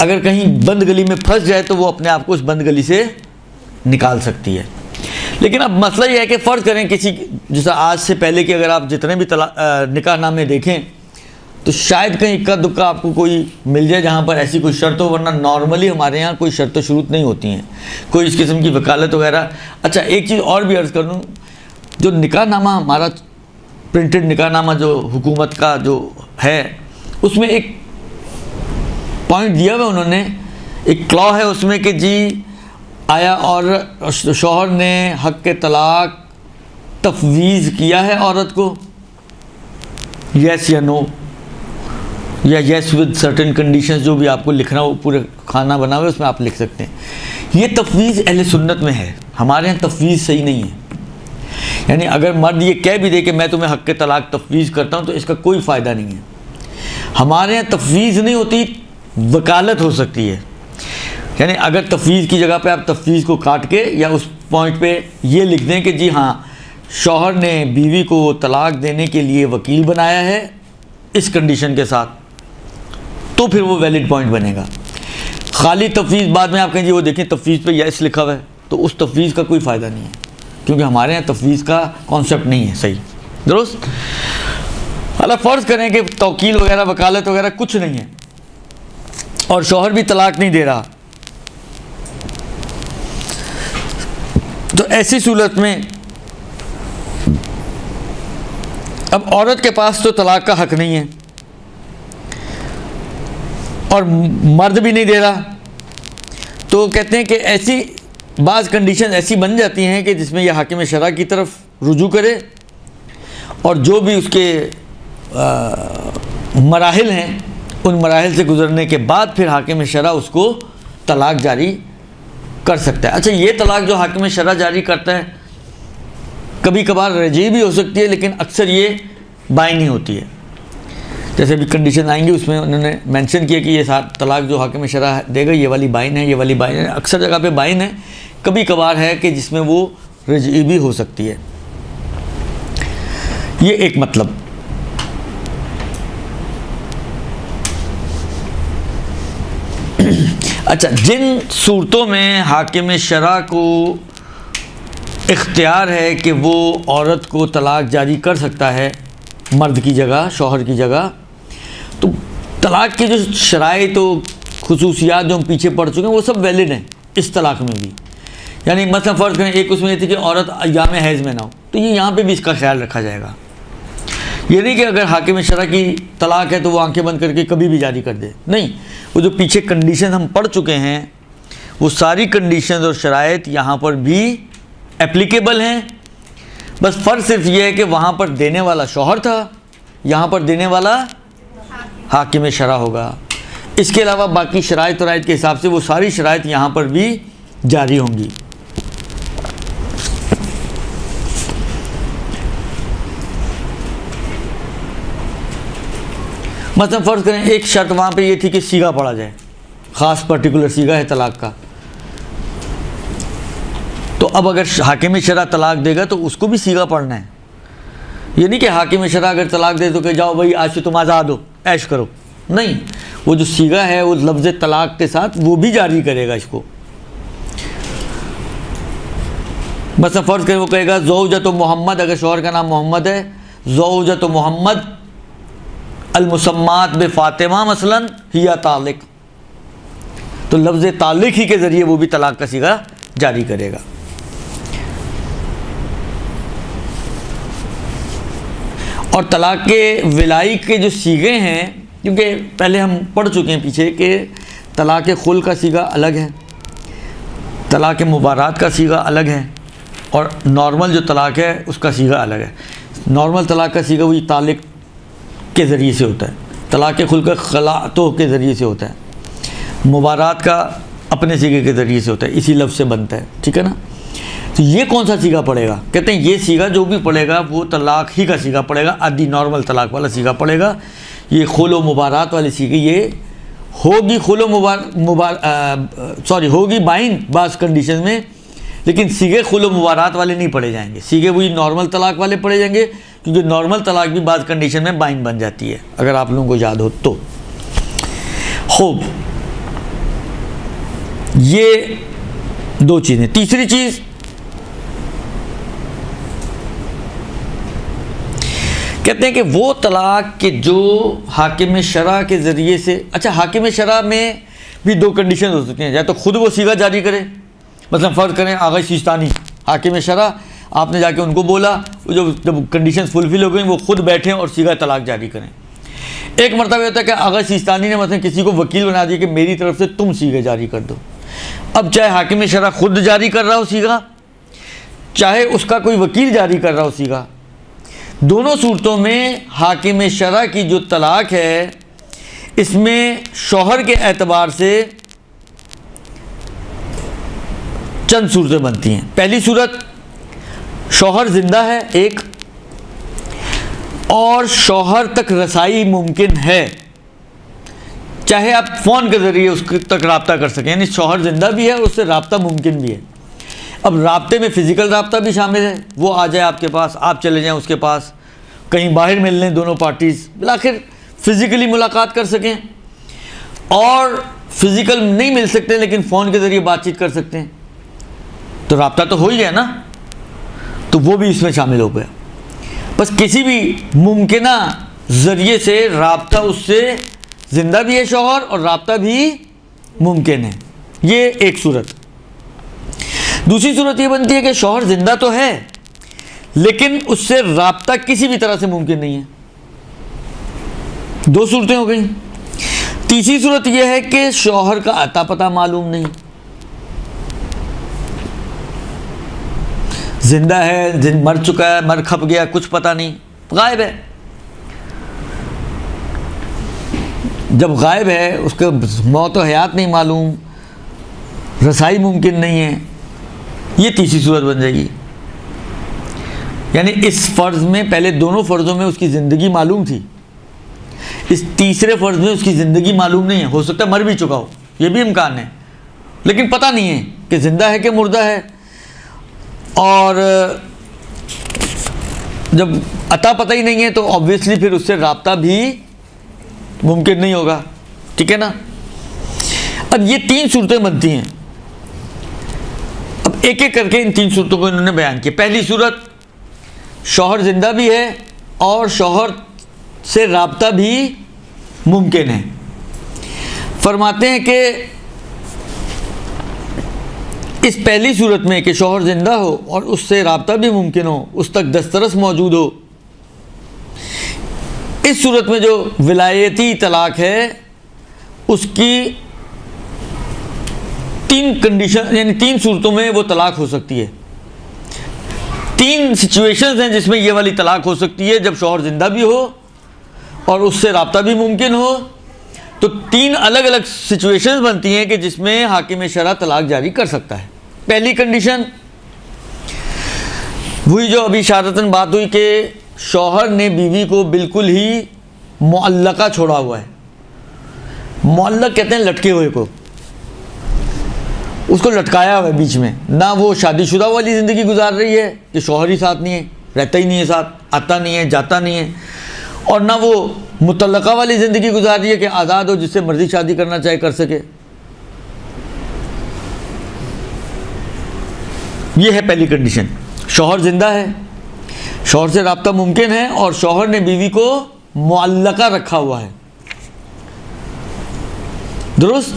اگر کہیں بند گلی میں پھنس جائے تو وہ اپنے آپ کو اس بند گلی سے نکال سکتی ہے. لیکن اب مسئلہ یہ ہے کہ فرض کریں کسی جیسا آج سے پہلے کہ اگر آپ جتنے بھی نکاح نامے دیکھیں تو شاید کہیں اکا دکا آپ کو کوئی مل جائے جہاں پر ایسی کوئی شرط ہو, ورنہ نارملی ہمارے یہاں کوئی شرط و شروط نہیں ہوتی ہیں, کوئی اس قسم کی وکالت وغیرہ. اچھا ایک چیز اور بھی عرض کر دوں, جو نکاح نامہ ہمارا پرنٹڈ نکاح نامہ جو حکومت کا جو ہے اس میں ایک پوائنٹ دیا ہوا انہوں نے, ایک کلا ہے اس میں کہ جی آیا اور شوہر نے حق طلاق تفویض کیا ہے عورت کو, یس یا نو, یا یس ود سرٹن کنڈیشنز, جو بھی آپ کو لکھنا ہو پورے کھانا بنا ہوا ہے اس میں آپ لکھ سکتے ہیں. یہ تفویض اہل سنت میں ہے, ہمارے یہاں تفویض صحیح نہیں ہے. یعنی اگر مرد یہ کہہ بھی دے کہ میں تمہیں حق طلاق تفویض کرتا ہوں تو اس کا کوئی فائدہ نہیں ہے. ہمارے یہاں تفویض نہیں ہوتی, وکالت ہو سکتی ہے. یعنی اگر تفویض کی جگہ پہ آپ تفویض کو کاٹ کے یا اس پوائنٹ پہ یہ لکھ دیں کہ جی ہاں شوہر نے بیوی کو طلاق دینے کے لیے وکیل بنایا ہے اس کنڈیشن کے ساتھ, تو پھر وہ ویلڈ پوائنٹ بنے گا. خالی تفویض بعد میں آپ کہیں جی وہ دیکھیں تفویض پہ یس لکھا ہوا ہے, تو اس تفویض کا کوئی فائدہ نہیں ہے, کیونکہ ہمارے یہاں تفویض کا کانسیپٹ نہیں ہے. صحیح درست. اللہ فرض کریں کہ توکیل وغیرہ وکالت وغیرہ کچھ نہیں ہے اور شوہر بھی طلاق نہیں دے رہا, تو ایسی صورت میں اب عورت کے پاس تو طلاق کا حق نہیں ہے اور مرد بھی نہیں دے رہا, تو کہتے ہیں کہ ایسی بعض کنڈیشن ایسی بن جاتی ہیں کہ جس میں یہ حاکم شرع کی طرف رجوع کرے اور جو بھی اس کے مراحل ہیں ان مراحل سے گزرنے کے بعد پھر حاکم شرع اس کو طلاق جاری کر سکتا ہے. اچھا یہ طلاق جو حاکم شرع جاری کرتا ہے کبھی کبھار رجعی بھی ہو سکتی ہے, لیکن اکثر یہ بائن ہی ہوتی ہے. جیسے بھی کنڈیشن آئیں گی اس میں انہوں نے مینشن کیا کہ یہ طلاق جو حاکم شرع دے گا یہ والی بائن ہے, یہ والی بائن ہے. اکثر جگہ پہ بائن ہے, کبھی کبھار ہے کہ جس میں وہ رجعی بھی ہو سکتی ہے. یہ ایک مطلب. اچھا جن صورتوں میں حاکم شرع کو اختیار ہے کہ وہ عورت کو طلاق جاری کر سکتا ہے مرد کی جگہ, شوہر کی جگہ, تو طلاق کی جو شرائط و خصوصیات جو ہم پیچھے پڑ چکے ہیں وہ سب ویلڈ ہیں اس طلاق میں بھی. یعنی مثلا فرض کریں ایک اس میں یہ تھی کہ عورت ایام حیض میں نہ ہو, تو یہ یہاں پہ بھی اس کا خیال رکھا جائے گا. یہ نہیں کہ اگر حاکم شرع کی طلاق ہے تو وہ آنکھیں بند کر کے کبھی بھی جاری کر دے, نہیں. وہ جو پیچھے کنڈیشن ہم پڑھ چکے ہیں وہ ساری کنڈیشنز اور شرائط یہاں پر بھی اپلیکیبل ہیں. بس فرق صرف یہ ہے کہ وہاں پر دینے والا شوہر تھا, یہاں پر دینے والا حاکم شرع ہوگا. اس کے علاوہ باقی شرائط ورائط کے حساب سے وہ ساری شرائط یہاں پر بھی جاری ہوں گی. مثلا فرض کریں ایک شرط وہاں پہ یہ تھی کہ سیغہ پڑھا جائے, خاص پرٹیکولر سیغہ ہے طلاق کا. تو اب اگر حاکم شرع طلاق دے گا تو اس کو بھی سیغہ پڑھنا ہے. یہ نہیں کہ حاکم شرع اگر طلاق دے تو کہ جاؤ بھائی آج سے تم آزاد ہو, عیش کرو, نہیں. وہ جو سیغہ ہے وہ لفظ طلاق کے ساتھ وہ بھی جاری کرے گا اس کو. مثلا فرض کریں وہ کہے گا زوجۃ محمد, اگر شوہر کا نام محمد ہے, زوجۃ محمد المسمات بفاطمہ مثلا ہی طالق, تو لفظ طالق ہی کے ذریعے وہ بھی طلاق کا صیغہ جاری کرے گا. اور طلاق کے ولائی کے جو صیغے ہیں, کیونکہ پہلے ہم پڑھ چکے ہیں پیچھے کہ طلاق خل کا صیغہ الگ ہے, طلاق مبارات کا صیغہ الگ ہے, اور نارمل جو طلاق ہے اس کا صیغہ الگ ہے. نارمل طلاق کا صیغہ وہی طالق کے ذریعے سے ہوتا ہے, طلاق خل کا خلعتو کے ذریعے سے ہوتا ہے, مبارات کا اپنے صیغے کے ذریعے سے ہوتا ہے, اسی لفظ سے بنتا ہے. ٹھیک ہے نا. تو یہ کون سا صیغہ پڑے گا؟ کہتے ہیں یہ صیغہ جو بھی پڑے گا وہ طلاق ہی کا صیغہ پڑے گا, عادی نارمل طلاق والا صیغہ پڑے گا. یہ خل و مبارات والے صیغے یہ ہوگی خل و ہوگی بائن بعض کنڈیشن میں, لیکن صیغے خل و مبارات والے نہیں پڑھے جائیں گے. صیغے وہی نارمل طلاق والے پڑھے جائیں گے, کیونکہ نارمل طلاق بھی بعض کنڈیشن میں بائن بن جاتی ہے, اگر آپ لوگوں کو یاد ہو تو. خوب. یہ دو چیزیں. تیسری چیز کہتے ہیں کہ وہ طلاق کہ جو حاکم شرع کے ذریعے سے, اچھا حاکم شرع میں بھی دو کنڈیشن ہو سکتی ہیں, یا تو خود وہ صیغہ جاری کرے, مثلا فرض کریں آغا سیستانی حاکم شرع, آپ نے جا کے ان کو بولا, جب کنڈیشنز فلفل ہو گئیں وہ خود بیٹھیں اور صیغہ طلاق جاری کریں. ایک مرتبہ ہوتا ہے کہ آغا سیستانی نے مثلا کسی کو وکیل بنا دیا کہ میری طرف سے تم صیغہ جاری کر دو. اب چاہے حاکم شرع خود جاری کر رہا ہو صیغہ, چاہے اس کا کوئی وکیل جاری کر رہا ہو صیغہ, دونوں صورتوں میں حاکم شرع کی جو طلاق ہے اس میں شوہر کے اعتبار سے چند صورتیں بنتی ہیں. پہلی صورت, شوہر زندہ ہے ایک, اور شوہر تک رسائی ممکن ہے, چاہے آپ فون کے ذریعے اس تک رابطہ کر سکیں, یعنی شوہر زندہ بھی ہے اور اس سے رابطہ ممکن بھی ہے. اب رابطے میں فزیکل رابطہ بھی شامل ہے, وہ آ جائے آپ کے پاس, آپ چلے جائیں اس کے پاس, کہیں باہر مل لیں دونوں پارٹیز, بالآخر فزیکلی ملاقات کر سکیں, اور فزیکل نہیں مل سکتے لیکن فون کے ذریعے بات چیت کر سکتے ہیں, تو رابطہ تو ہو ہی گیا نا, تو وہ بھی اس میں شامل ہو گیا. بس کسی بھی ممکنہ ذریعے سے رابطہ, اس سے زندہ بھی ہے شوہر اور رابطہ بھی ممکن ہے, یہ ایک صورت. دوسری صورت یہ بنتی ہے کہ شوہر زندہ تو ہے لیکن اس سے رابطہ کسی بھی طرح سے ممکن نہیں ہے. دو صورتیں ہو گئیں. تیسری صورت یہ ہے کہ شوہر کا اتا پتہ معلوم نہیں, زندہ ہے, مر چکا ہے, مر کھپ گیا, کچھ پتہ نہیں, غائب ہے. جب غائب ہے اس کے موت و حیات نہیں معلوم, رسائی ممکن نہیں ہے, یہ تیسری صورت بن جائے گی. یعنی اس فرض میں, پہلے دونوں فرضوں میں اس کی زندگی معلوم تھی, اس تیسرے فرض میں اس کی زندگی معلوم نہیں ہے. ہو سکتا ہے مر بھی چکا ہو, یہ بھی امکان ہے, لیکن پتہ نہیں ہے کہ زندہ ہے کہ مردہ ہے. اور جب عطا پتہ ہی نہیں ہے تو آبویسلی پھر اس سے رابطہ بھی ممکن نہیں ہوگا, ٹھیک ہے نا. اب یہ تین صورتیں بنتی ہیں. اب ایک ایک کر کے ان تین صورتوں کو انہوں نے بیان کیا. پہلی صورت, شوہر زندہ بھی ہے اور شوہر سے رابطہ بھی ممکن ہے. فرماتے ہیں کہ اس پہلی صورت میں کہ شوہر زندہ ہو اور اس سے رابطہ بھی ممکن ہو, اس تک دسترس موجود ہو, اس صورت میں جو ولایتی طلاق ہے اس کی تین کنڈیشن, یعنی تین صورتوں میں وہ طلاق ہو سکتی ہے. تین سچویشنز ہیں جس میں یہ والی طلاق ہو سکتی ہے, جب شوہر زندہ بھی ہو اور اس سے رابطہ بھی ممکن ہو. تو تین الگ الگ سچویشنز بنتی ہیں کہ جس میں حاکم شرع طلاق جاری کر سکتا ہے. پہلی کنڈیشن وہی جو ابھی اشارتاً بات ہوئی کہ شوہر نے بیوی کو بالکل ہی معلقہ چھوڑا ہوا ہے. معلق کہتے ہیں لٹکے ہوئے کو, اس کو لٹکایا ہوا ہے بیچ میں, نہ وہ شادی شدہ والی زندگی گزار رہی ہے کہ شوہر ہی ساتھ نہیں ہے, رہتا ہی نہیں ہے ساتھ, آتا نہیں ہے, جاتا نہیں ہے, اور نہ وہ مطلقہ والی زندگی گزار رہی ہے کہ آزاد ہو, جس سے مرضی شادی کرنا چاہے کر سکے. یہ ہے پہلی کنڈیشن. شوہر زندہ ہے, شوہر سے رابطہ ممکن ہے, اور شوہر نے بیوی کو معلقہ رکھا ہوا ہے. درست,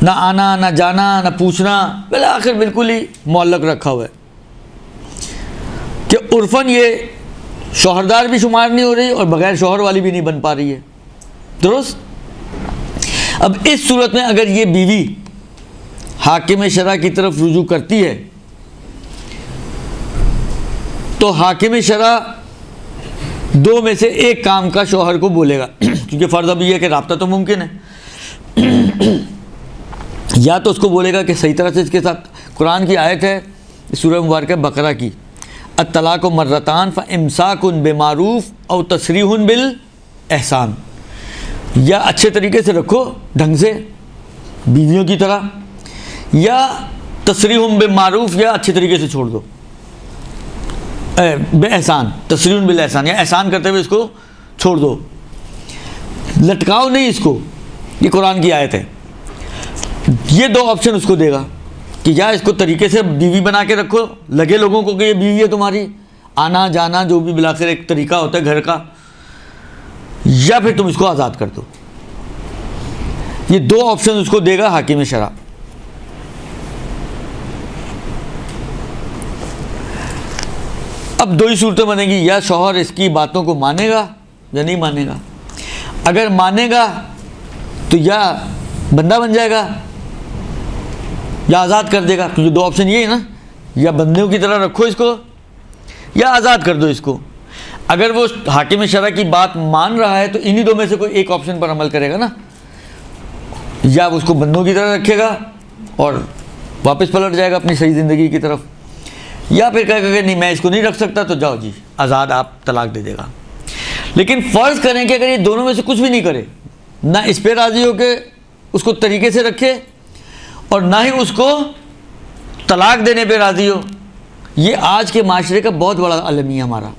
نہ آنا نہ جانا نہ پوچھنا, بالآخر بالکل ہی معلق رکھا ہوا ہے کہ عرفاً یہ شوہردار بھی شمار نہیں ہو رہی اور بغیر شوہر والی بھی نہیں بن پا رہی ہے. درست. اب اس صورت میں اگر یہ بیوی حاکم شرع کی طرف رجوع کرتی ہے تو حاکم شرع دو میں سے ایک کام کا شوہر کو بولے گا, کیونکہ فرض اب یہ ہے کہ رابطہ تو ممکن ہے. یا تو اس کو بولے گا کہ صحیح طرح سے اس کے ساتھ, قرآن کی آیت ہے سورہ مبارکہ بقرہ کی, الطلاق مرتان فامساک بمعروف او تسریح بالاحسان, یا اچھے طریقے سے رکھو ڈھنگ سے بیویوں کی طرح, یا تسریح بالمعروف, یا اچھے طریقے سے چھوڑ دو بے احسان, تسریح بالاحسان, یا احسان کرتے ہوئے اس کو چھوڑ دو, لٹکاؤ نہیں اس کو. یہ قرآن کی آیت ہے. یہ دو آپشن اس کو دے گا کہ یا اس کو طریقے سے بیوی بنا کے رکھو، لگے لوگوں کو کہ یہ بیوی ہے تمہاری، آنا جانا جو بھی بالآخر ایک طریقہ ہوتا ہے گھر کا، یا پھر تم اس کو آزاد کر دو۔ یہ دو آپشن اس کو دے گا حاکم شرع۔ اب دو ہی صورتیں بنے گی، یا شوہر اس کی باتوں کو مانے گا یا نہیں مانے گا۔ اگر مانے گا تو یا بندہ بن جائے گا یا آزاد کر دے گا، کیونکہ دو آپشن یہ ہے نا، یا بندوں کی طرح رکھو اس کو یا آزاد کر دو اس کو۔ اگر وہ حاکم شرع کی بات مان رہا ہے تو انہی دو میں سے کوئی ایک آپشن پر عمل کرے گا نا، یا اس کو بندوں کی طرح رکھے گا اور واپس پلٹ جائے گا اپنی صحیح زندگی کی طرف، یا پھر کہے گا کہ نہیں میں اس کو نہیں رکھ سکتا تو جاؤ جی آزاد، آپ طلاق دے دے گا۔ لیکن فرض کریں کہ اگر یہ دونوں میں سے کچھ بھی نہیں کرے، نہ اس پہ راضی ہو کہ اس کو طریقے سے رکھے اور نہ ہی اس کو طلاق دینے پہ راضی ہو، یہ آج کے معاشرے کا بہت بڑا المیہ ہمارا۔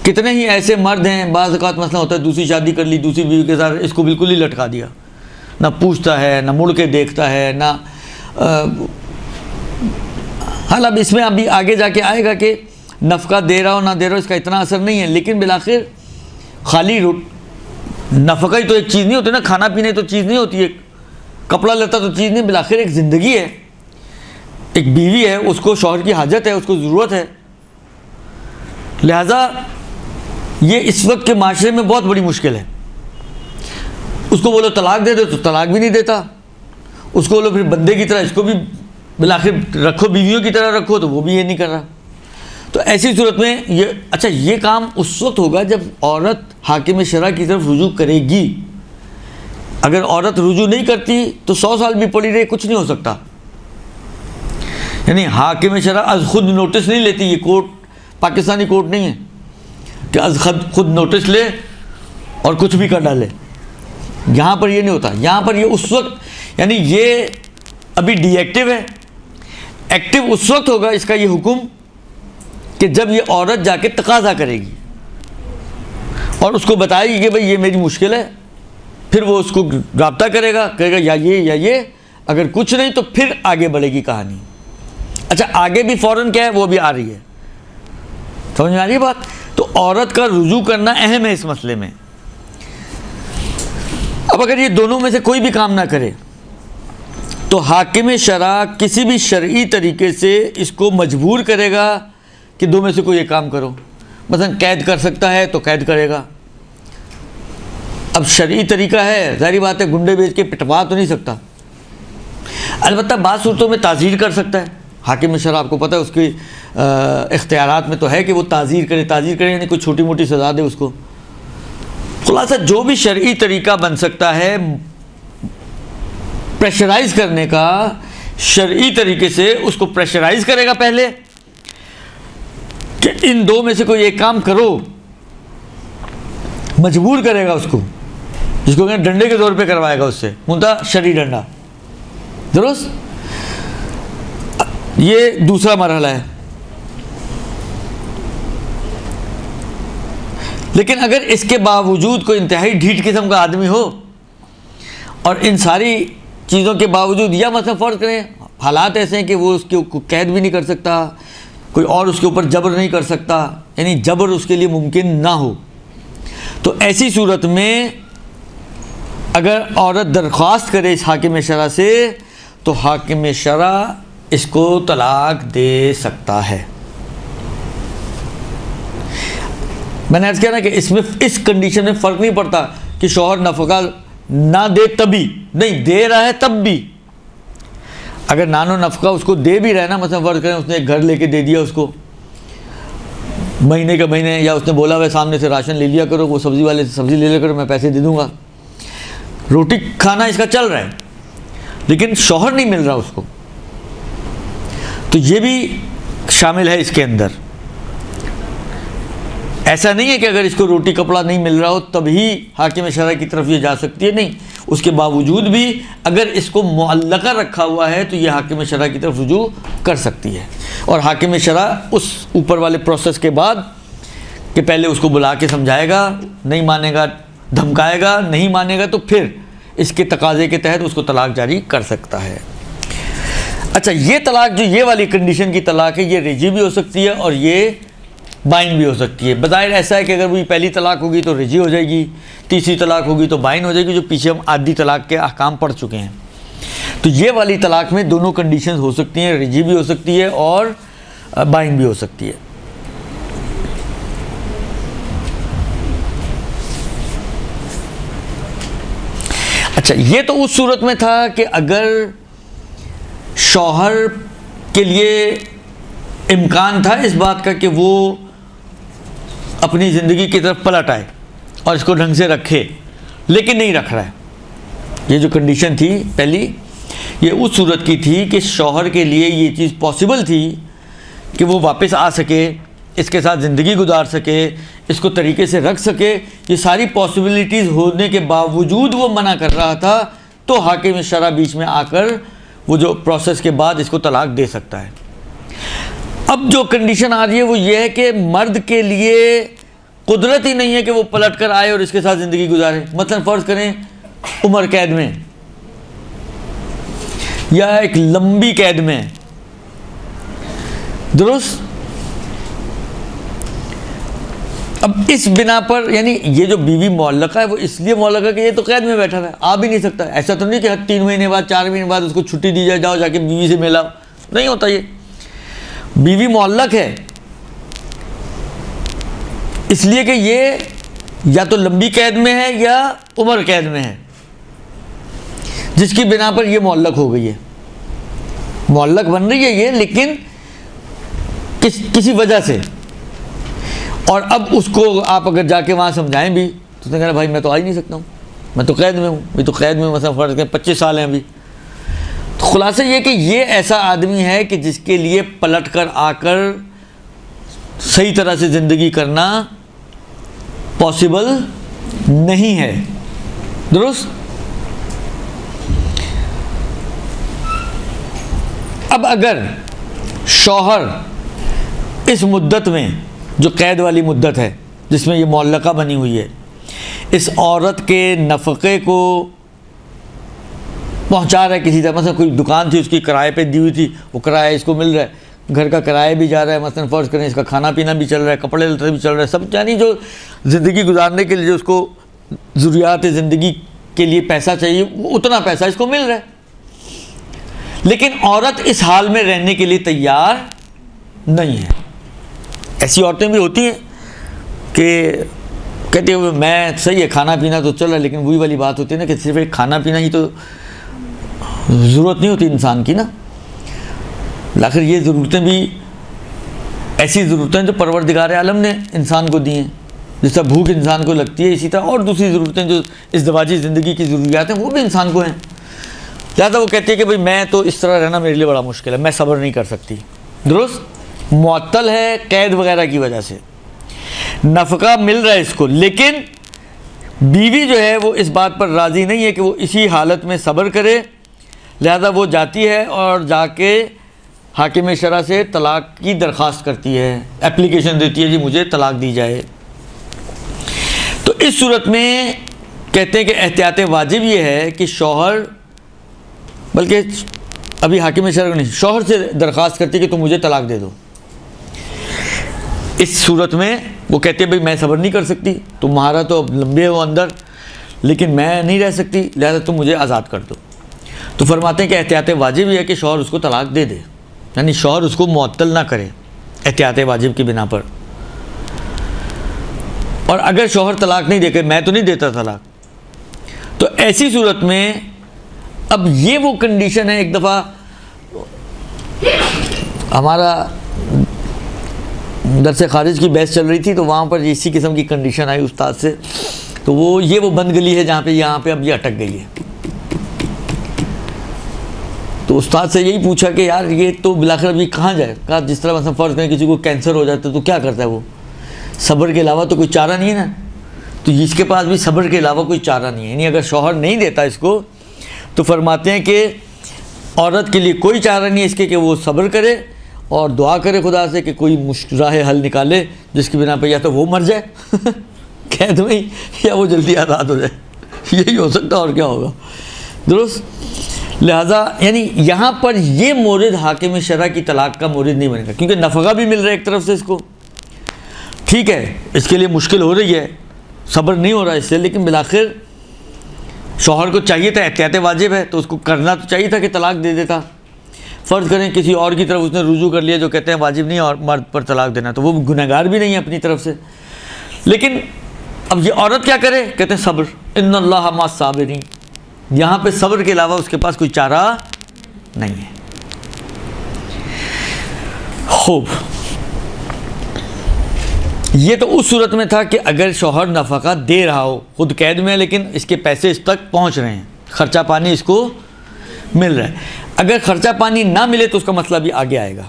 کتنے ہی ایسے مرد ہیں، بعض اوقات مسئلہ ہوتا ہے دوسری شادی کر لی، دوسری بیوی کے ساتھ اس کو بالکل ہی لٹکا دیا، نہ پوچھتا ہے نہ مڑ کے دیکھتا ہے نہ حال اب اس میں ابھی آگے جا کے آئے گا کہ نفقہ دے رہا ہو نہ دے رہا ہو اس کا اتنا اثر نہیں ہے، لیکن بالآخر خالی نفقہ ہی تو ایک چیز نہیں ہوتی نا، کھانا پینے تو چیز نہیں ہوتی ہے، کپڑا لیتا تو چیز نہیں، بالآخر ایک زندگی ہے، ایک بیوی ہے، اس کو شوہر کی حاجت ہے، اس کو ضرورت ہے۔ لہٰذا یہ اس وقت کے معاشرے میں بہت بڑی مشکل ہے۔ اس کو بولو طلاق دے دو تو طلاق بھی نہیں دیتا، اس کو بولو پھر بندے کی طرح اس کو بھی بالآخر رکھو، بیویوں کی طرح رکھو تو وہ بھی یہ نہیں کر رہا۔ تو ایسی صورت میں یہ کام اس وقت ہوگا جب عورت حاکم شرع کی طرف رجوع کرے گی۔ اگر عورت رجوع نہیں کرتی تو 100 سال بھی پڑی رہے کچھ نہیں ہو سکتا، یعنی حاکم شرع از خود نوٹس نہیں لیتی، یہ کورٹ پاکستانی کورٹ نہیں ہے کہ از خود نوٹس لے اور کچھ بھی کر ڈالے، یہاں پر یہ نہیں ہوتا۔ یہاں پر یہ اس وقت، یعنی یہ ابھی ڈی ایکٹیو ہے، ایکٹیو اس وقت ہوگا اس کا یہ حکم کہ جب یہ عورت جا کے تقاضا کرے گی اور اس کو بتائے گی کہ بھئی یہ میری مشکل ہے، پھر وہ اس کو رابطہ کرے گا، کہے گا یا یہ، اگر کچھ نہیں تو پھر آگے بڑھے گی کہانی۔ اچھا آگے بھی فوراً کیا ہے وہ بھی آ رہی ہے، سمجھ میں آ رہی ہے بات؟ تو عورت کا رجوع کرنا اہم ہے اس مسئلے میں۔ اب اگر یہ دونوں میں سے کوئی بھی کام نہ کرے تو حاکم شرع کسی بھی شرعی طریقے سے اس کو مجبور کرے گا کہ دو میں سے کوئی ایک کام کرو، مثلا قید کر سکتا ہے تو قید کرے گا۔ اب شرعی طریقہ ہے، ظاہری بات ہے گنڈے بیچ کے پٹوا تو نہیں سکتا، البتہ بعض صورتوں میں تعزیر کر سکتا ہے۔ حاکم شرع آپ کو پتہ ہے اس کے اختیارات میں تو ہے کہ وہ تعزیر کرے یعنی کوئی چھوٹی موٹی سزا دے اس کو۔ خلاصہ جو بھی شرعی طریقہ بن سکتا ہے پریشرائز کرنے کا، شرعی طریقے سے اس کو پریشرائز کرے گا پہلے کہ ان دو میں سے کوئی ایک کام کرو، مجبور کرے گا اس کو، جس کو کہیں ڈنڈے کے طور پہ کروائے گا اس سے، منتہا شرعی ڈنڈا، درست؟ یہ دوسرا مرحلہ ہے۔ لیکن اگر اس کے باوجود کوئی انتہائی ڈھیٹ قسم کا آدمی ہو اور ان ساری چیزوں کے باوجود، یا مثلا فرض کریں حالات ایسے ہیں کہ وہ اس کے قید بھی نہیں کر سکتا، کوئی اور اس کے اوپر جبر نہیں کر سکتا، یعنی جبر اس کے لیے ممکن نہ ہو، تو ایسی صورت میں اگر عورت درخواست کرے اس حاکم شرع سے تو حاکم شرع اس کو طلاق دے سکتا ہے۔ میں نے عرض کیا نا کہ اس میں اس کنڈیشن میں فرق نہیں پڑتا کہ شوہر نفقہ نہ دے تبھی، نہیں دے رہا ہے تب بھی، اگر نان و نفقہ اس کو دے بھی رہا ہے نا، مثلا فرض کریں اس نے ایک گھر لے کے دے دیا اس کو مہینے کے مہینے، یا اس نے بولا ہوا سامنے سے راشن لے لیا کرو، وہ سبزی والے سے سبزی لے لیا کرو، میں پیسے دے دوں گا، روٹی کھانا اس کا چل رہا ہے، لیکن شوہر نہیں مل رہا اس کو، تو یہ بھی شامل ہے اس کے اندر۔ ایسا نہیں ہے کہ اگر اس کو روٹی کپڑا نہیں مل رہا ہو تبھی حاکم شرع کی طرف یہ جا سکتی ہے، نہیں، اس کے باوجود بھی اگر اس کو معلقہ رکھا ہوا ہے تو یہ حاکم شرع کی طرف رجوع کر سکتی ہے، اور حاکم شرع اس اوپر والے پروسیس کے بعد کہ پہلے اس کو بلا کے سمجھائے گا، نہیں مانے گا دھمکائے گا، نہیں مانے گا تو پھر اس کے تقاضے کے تحت اس کو طلاق جاری کر سکتا ہے۔ اچھا، یہ طلاق جو یہ والی کنڈیشن کی طلاق ہے، یہ رجی بھی ہو سکتی ہے اور یہ بائن بھی ہو سکتی ہے۔ بظاہر ایسا ہے کہ اگر وہ پہلی طلاق ہوگی تو رجی ہو جائے گی، تیسری طلاق ہوگی تو بائن ہو جائے گی، جو پیچھے ہم عادی طلاق کے احکام پڑھ چکے ہیں۔ تو یہ والی طلاق میں دونوں کنڈیشنز ہو سکتی ہیں، رجی بھی ہو سکتی ہے اور بائن بھی ہو سکتی ہے۔ اچھا، یہ تو اس صورت میں تھا کہ اگر شوہر کے لیے امکان تھا اس بات کا کہ وہ اپنی زندگی کی طرف پلٹ آئے اور اس کو ڈھنگ سے رکھے، لیکن نہیں رکھ رہا ہے۔ یہ جو کنڈیشن تھی پہلی، یہ اس صورت کی تھی کہ شوہر کے لیے یہ چیز پاسبل تھی کہ وہ واپس آ سکے، اس کے ساتھ زندگی گزار سکے، اس کو طریقے سے رکھ سکے۔ یہ ساری پاسبلٹیز ہونے کے باوجود وہ منع کر رہا تھا، تو حاکم شرع بیچ میں آ کر وہ جو پروسیس کے بعد اس کو طلاق دے سکتا ہے۔ اب جو کنڈیشن آ رہی ہے وہ یہ ہے کہ مرد کے لیے قدرت ہی نہیں ہے کہ وہ پلٹ کر آئے اور اس کے ساتھ زندگی گزارے۔ مثلا فرض کریں عمر قید میں یا ایک لمبی قید میں، درست؟ اب اس بنا پر یعنی یہ جو بیوی معلقہ ہے وہ اس لیے معلقہ کہ یہ تو قید میں بیٹھا ہے، آ بھی نہیں سکتا۔ ایسا تو نہیں کہ 3 مہینے بعد 4 مہینے بعد اس کو چھٹی دی جائے، جاؤ جا کے بیوی سے ملاؤ، نہیں ہوتا۔ یہ بیوی معلق ہے اس لیے کہ یہ یا تو لمبی قید میں ہے یا عمر قید میں ہے، جس کی بنا پر یہ معلق ہو گئی ہے، معلق بن رہی ہے یہ، لیکن کسی وجہ سے۔ اور اب اس کو آپ اگر جا کے وہاں سمجھائیں بھی تو اس نے کہا بھائی میں تو آ ہی نہیں سکتا ہوں، میں تو قید میں ہوں، میں تو قید میں مثلا فرض کریں 25 سال ہیں ابھی۔ تو خلاصہ یہ کہ یہ ایسا آدمی ہے کہ جس کے لیے پلٹ کر آ کر صحیح طرح سے زندگی کرنا پاسبل نہیں ہے، درست؟ اب اگر شوہر اس مدت میں جو قید والی مدت ہے جس میں یہ معلقہ بنی ہوئی ہے، اس عورت کے نفقے کو پہنچا رہا ہے کسی طرح، مثلا کوئی دکان تھی اس کی کرائے پہ دی ہوئی تھی، وہ کرایہ اس کو مل رہا ہے، گھر کا کرایہ بھی جا رہا ہے، مثلا فرض کریں اس کا کھانا پینا بھی چل رہا ہے، کپڑے لتے بھی چل رہے ہیں، سب یعنی جو زندگی گزارنے کے لیے جو اس کو ضروریات زندگی کے لیے پیسہ چاہیے وہ اتنا پیسہ اس کو مل رہا ہے، لیکن عورت اس حال میں رہنے کے لیے تیار نہیں ہے۔ ایسی عورتیں بھی ہوتی ہیں کہ کہتے ہیں میں صحیح ہے کھانا پینا تو چل رہا ہے، لیکن وہی والی بات ہوتی ہے نا کہ صرف ایک کھانا پینا ہی تو ضرورت نہیں ہوتی انسان کی نا، آخر یہ ضرورتیں بھی ایسی ضرورتیں جو پروردگار عالم نے انسان کو دی ہیں، جس طرح بھوک انسان کو لگتی ہے اسی طرح اور دوسری ضرورتیں جو ازدواجی زندگی کی ضروریات ہیں وہ بھی انسان کو ہیں۔ لہٰذا وہ کہتی ہے کہ بھئی میں تو اس طرح رہنا میرے لیے بڑا مشکل ہے، میں صبر نہیں کر سکتی، درست؟ معطل ہے قید وغیرہ کی وجہ سے، نفقہ مل رہا ہے اس کو، لیکن بیوی جو ہے وہ اس بات پر راضی نہیں ہے کہ وہ اسی حالت میں صبر کرے، لہذا وہ جاتی ہے اور جا کے حاکم شرع سے طلاق کی درخواست کرتی ہے، اپلیکیشن دیتی ہے جی مجھے طلاق دی جائے۔ تو اس صورت میں کہتے ہیں کہ احتیاط واجب یہ ہے کہ شوہر، بلکہ ابھی حاکم شرع نہیں، شوہر سے درخواست کرتی ہے کہ تم مجھے طلاق دے دو۔ اس صورت میں وہ کہتے ہیں بھئی میں صبر نہیں کر سکتی، تمہارا تو اب لمبے ہو اندر، لیکن میں نہیں رہ سکتی، لہذا تم مجھے آزاد کر دو۔ تو فرماتے ہیں کہ احتیاط واجب یہ ہے کہ شوہر اس کو طلاق دے دے، یعنی شوہر اس کو معطل نہ کرے احتیاط واجب کی بنا پر۔ اور اگر شوہر طلاق نہیں دے کے میں تو نہیں دیتا طلاق، تو ایسی صورت میں اب یہ وہ کنڈیشن ہے، ایک دفعہ ہمارا درس خارج کی بحث چل رہی تھی تو وہاں پر اسی قسم کی کنڈیشن آئی استاد سے، تو وہ بند گلی ہے جہاں پہ یہاں پہ اب یہ اٹک گئی ہے۔ تو استاد سے یہی پوچھا کہ یار یہ تو بالآخر ابھی کہاں جائے؟ کہا جس طرح مثلا فرض کریں کسی کو کینسر ہو جاتا ہے تو کیا کرتا ہے وہ؟ صبر کے علاوہ تو کوئی چارہ نہیں ہے نا، تو اس کے پاس بھی صبر کے علاوہ کوئی چارہ نہیں ہے، یعنی اگر شوہر نہیں دیتا اس کو تو فرماتے ہیں کہ عورت کے لیے کوئی چارہ نہیں ہے اس کے کہ وہ صبر کرے اور دعا کرے خدا سے کہ کوئی راہ حل نکالے جس کی بنا پہ یا تو وہ مر جائے قید میں ہی یا وہ جلدی آزاد ہو جائے، یہی ہو سکتا اور کیا ہوگا، درست۔ لہٰذا یعنی یہاں پر یہ مورد حاکم شرع کی طلاق کا مورد نہیں بنے گا، کیونکہ نفقہ بھی مل رہا ہے ایک طرف سے اس کو، ٹھیک ہے اس کے لیے مشکل ہو رہی ہے، صبر نہیں ہو رہا اس سے، لیکن بالآخر شوہر کو چاہیے تھا، احتیاط واجب ہے تو اس کو کرنا تو چاہیے تھا کہ طلاق دے دیتا۔ فرض کریں کسی اور کی طرف اس نے رجوع کر لیا جو کہتے ہیں واجب نہیں اور مرد پر طلاق دینا، تو وہ گنہگار بھی نہیں ہے اپنی طرف سے، لیکن اب یہ عورت کیا کرے؟ کہتے ہیں صبر، ان اللہ مع الصابرین، یہاں پہ صبر کے علاوہ اس کے پاس کوئی چارہ نہیں ہے۔ خوب، یہ تو اس صورت میں تھا کہ اگر شوہر نفقہ دے رہا ہو، خود قید میں ہے لیکن اس کے پیسے اس تک پہنچ رہے ہیں، خرچہ پانی اس کو مل رہا ہے۔ اگر خرچہ پانی نہ ملے تو اس کا مسئلہ بھی آگے آئے گا،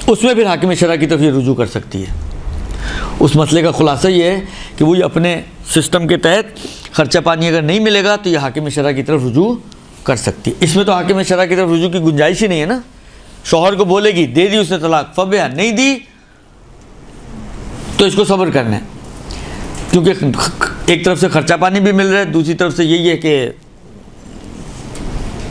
اس میں پھر حاکم شرع کی طرف یہ رجوع کر سکتی ہے۔ اس مسئلے کا خلاصہ یہ ہے کہ وہ اپنے سسٹم کے تحت خرچہ پانی اگر نہیں ملے گا تو یہ حاکم شرع کی طرف رجوع کر سکتی ہے۔ اس میں تو حاکم شرع کی طرف رجوع کی گنجائش ہی نہیں ہے نا، شوہر کو بولے گی دے دی اس نے طلاق، فبیہ، نہیں دی تو اس کو صبر کرنا ہے، کیونکہ ایک طرف سے خرچہ پانی بھی مل رہا ہے، دوسری طرف سے یہی ہے کہ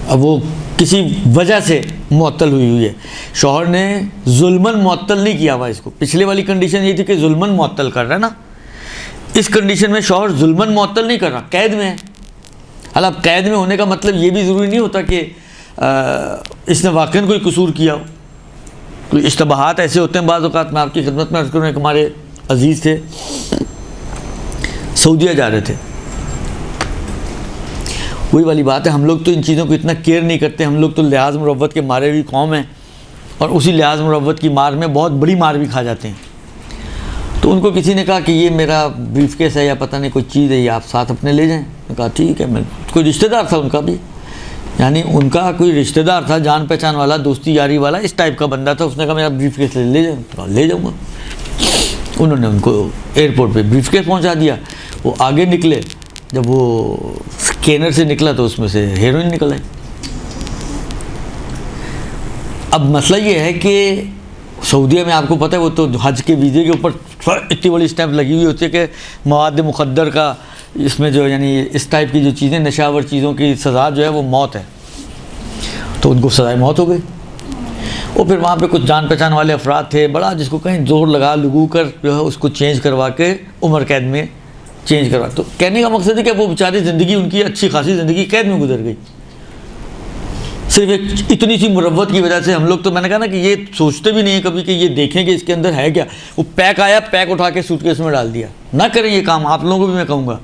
اب وہ کسی وجہ سے معطل ہوئی ہے، شوہر نے ظلماً معطل نہیں کیا ہوا اس کو۔ پچھلے والی کنڈیشن یہ تھی کہ ظلماً معطل کر رہا ہے نا، اس کنڈیشن میں شوہر ظلماً معطل نہیں کر رہا، قید میں ہے۔ حالانکہ قید میں ہونے کا مطلب یہ بھی ضروری نہیں ہوتا کہ اس نے واقعاً کوئی قصور کیا ہو، کوئی اشتباہات ایسے ہوتے ہیں بعض اوقات۔ میں آپ کی خدمت میں عرض کروں، ایک ہمارے عزیز تھے، سعودیہ جا رہے تھے، وہی والی بات ہے، ہم لوگ تو ان چیزوں کو اتنا کیئر نہیں کرتے، ہم لوگ تو لحاظ مروت کے مارے ہوئی قوم ہیں، اور اسی لحاظ مروت کی مار میں بہت بڑی مار بھی کھا جاتے ہیں۔ تو ان کو کسی نے کہا کہ یہ میرا بریف کیس ہے یا پتہ نہیں کوئی چیز ہے، یہ آپ ساتھ اپنے لے جائیں۔ میں کہا ٹھیک ہے، میں کوئی رشتہ دار تھا ان کا بھی، یعنی ان کا کوئی رشتہ دار تھا، جان پہچان والا، دوستی یاری والا، اس ٹائپ کا بندہ تھا۔ اس نے کہا میرا بریف کیس لے جائیں، کہا لے جاؤں گا۔ انہوں نے ان کو ایئرپورٹ پہ بریف کیس پہنچا دیا، وہ آگے نکلے، جب وہ اسکینر سے نکلا تو اس میں سے ہیروئن نکل آئی۔ اب مسئلہ یہ ہے کہ سعودیہ میں آپ کو پتہ ہے وہ تو حج کے ویزے کے اوپر اتنی بڑی اسٹیمپ لگی ہوئی ہوتی ہے کہ مواد مخدر کا اس میں جو یعنی اس ٹائپ کی جو چیزیں نشاور چیزوں کی سزا جو ہے وہ موت ہے، تو ان کو سزائے موت ہو گئی۔ اور پھر وہاں پہ کچھ جان پہچان والے افراد تھے، بڑا جس کو کہیں زور لگو کر جو ہے اس کو چینج کروا کے عمر قید میں چینج کروا۔ تو کہنے کا مقصد ہے کہ وہ بیچاری زندگی ان کی اچھی خاصی زندگی قید میں گزر گئی، صرف ایک اتنی سی مروت کی وجہ سے۔ ہم لوگ تو میں نے کہا نا کہ یہ سوچتے بھی نہیں ہیں کبھی کہ یہ دیکھیں کہ اس کے اندر ہے کیا۔ وہ پیک آیا، پیک اٹھا کے سوٹ کیس میں ڈال دیا۔ نہ کریں یہ کام، آپ لوگوں کو بھی میں کہوں گا،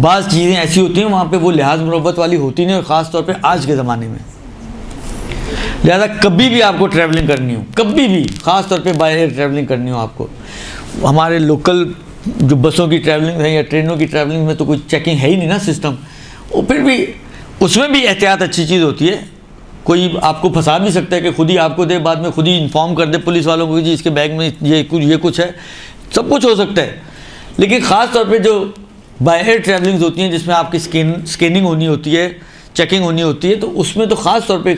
بعض چیزیں ایسی ہوتی ہیں وہاں پہ وہ لحاظ مروت والی ہوتی نہیں، اور خاص طور پہ آج کے زمانے میں۔ لہذا کبھی بھی آپ کو ٹریولنگ کرنی ہو، کبھی بھی خاص طور پہ بائی ایئر ٹریولنگ کرنی ہو آپ کو، ہمارے لوکل جو بسوں کی ٹریولنگ ہے یا ٹرینوں کی ٹریولنگ میں تو کوئی چیکنگ ہے ہی نہیں نا سسٹم، اور پھر بھی اس میں بھی احتیاط اچھی چیز ہوتی ہے۔ کوئی آپ کو پھنسا بھی سکتا ہے کہ خود ہی آپ کو دے، بعد میں خود ہی انفارم کر دے پولیس والوں کو جی اس کے بیگ میں یہ کچھ ہے، سب کچھ ہو سکتا ہے۔ لیکن خاص طور پہ جو بائی ایئر ٹریولنگز ہوتی ہیں جس میں آپ کی اسکیننگ ہونی ہوتی ہے، چیکنگ ہونی ہوتی ہے، تو اس میں تو خاص طور پہ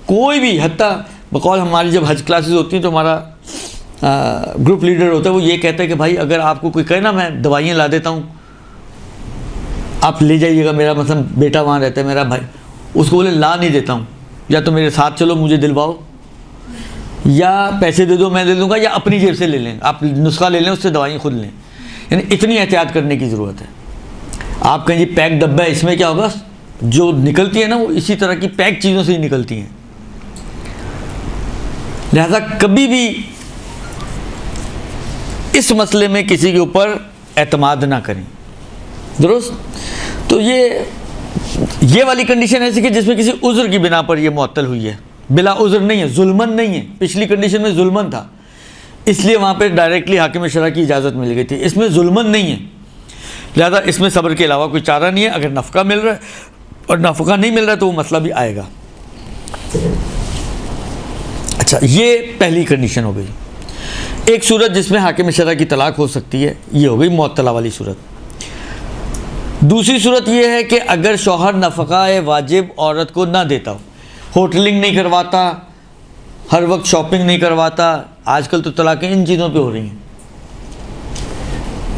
کوئی بھی، حتیٰ بقول ہماری جب حج کلاسز ہوتی ہیں تو ہمارا گروپ لیڈر ہوتا ہے، وہ یہ کہتا ہے کہ بھائی اگر آپ کو کوئی کہے نا میں دوائیاں لا دیتا ہوں آپ لے جائیے گا، میرا مثلا بیٹا وہاں رہتا ہے، میرا بھائی، اس کو بولے لا نہیں دیتا ہوں، یا تو میرے ساتھ چلو مجھے دلواؤ، یا پیسے دے دو میں دے دوں گا، یا اپنی جیب سے لے لیں، آپ نسخہ لے لیں اس سے دوائیں خود لیں۔ یعنی اتنی احتیاط کرنے کی ضرورت ہے۔ آپ کہیں جی پیک ڈبہ ہے، اس میں کیا ہوگا، جو نکلتی ہے نا وہ اسی طرح کی پیک چیزوں سے ہی نکلتی ہیں۔ لہذا کبھی بھی اس مسئلے میں کسی کے اوپر اعتماد نہ کریں، درست۔ تو یہ والی کنڈیشن ایسی کہ جس میں کسی عذر کی بنا پر یہ معطل ہوئی ہے، بلا عذر نہیں ہے، ظلمن نہیں ہے۔ پچھلی کنڈیشن میں ظلمن تھا، اس لیے وہاں پہ ڈائریکٹلی حاکم شرع کی اجازت مل گئی تھی، اس میں ظلمن نہیں ہے، لہذا اس میں صبر کے علاوہ کوئی چارہ نہیں ہے۔ اگر نفقہ مل رہا ہے اور نفقہ نہیں مل رہا ہے تو وہ مسئلہ بھی آئے گا۔ اچھا، یہ پہلی کنڈیشن ہو گئی۔ ایک صورت جس میں حاکم شرع کی طلاق ہو سکتی ہے یہ ہو گئی معطلہ والی صورت۔ دوسری صورت یہ ہے کہ اگر شوہر نفقہ واجب عورت کو نہ دیتا ہو، ہوٹلنگ نہیں کرواتا، ہر وقت شاپنگ نہیں کرواتا، آج کل تو طلاقیں ان چیزوں پہ ہو رہی ہیں،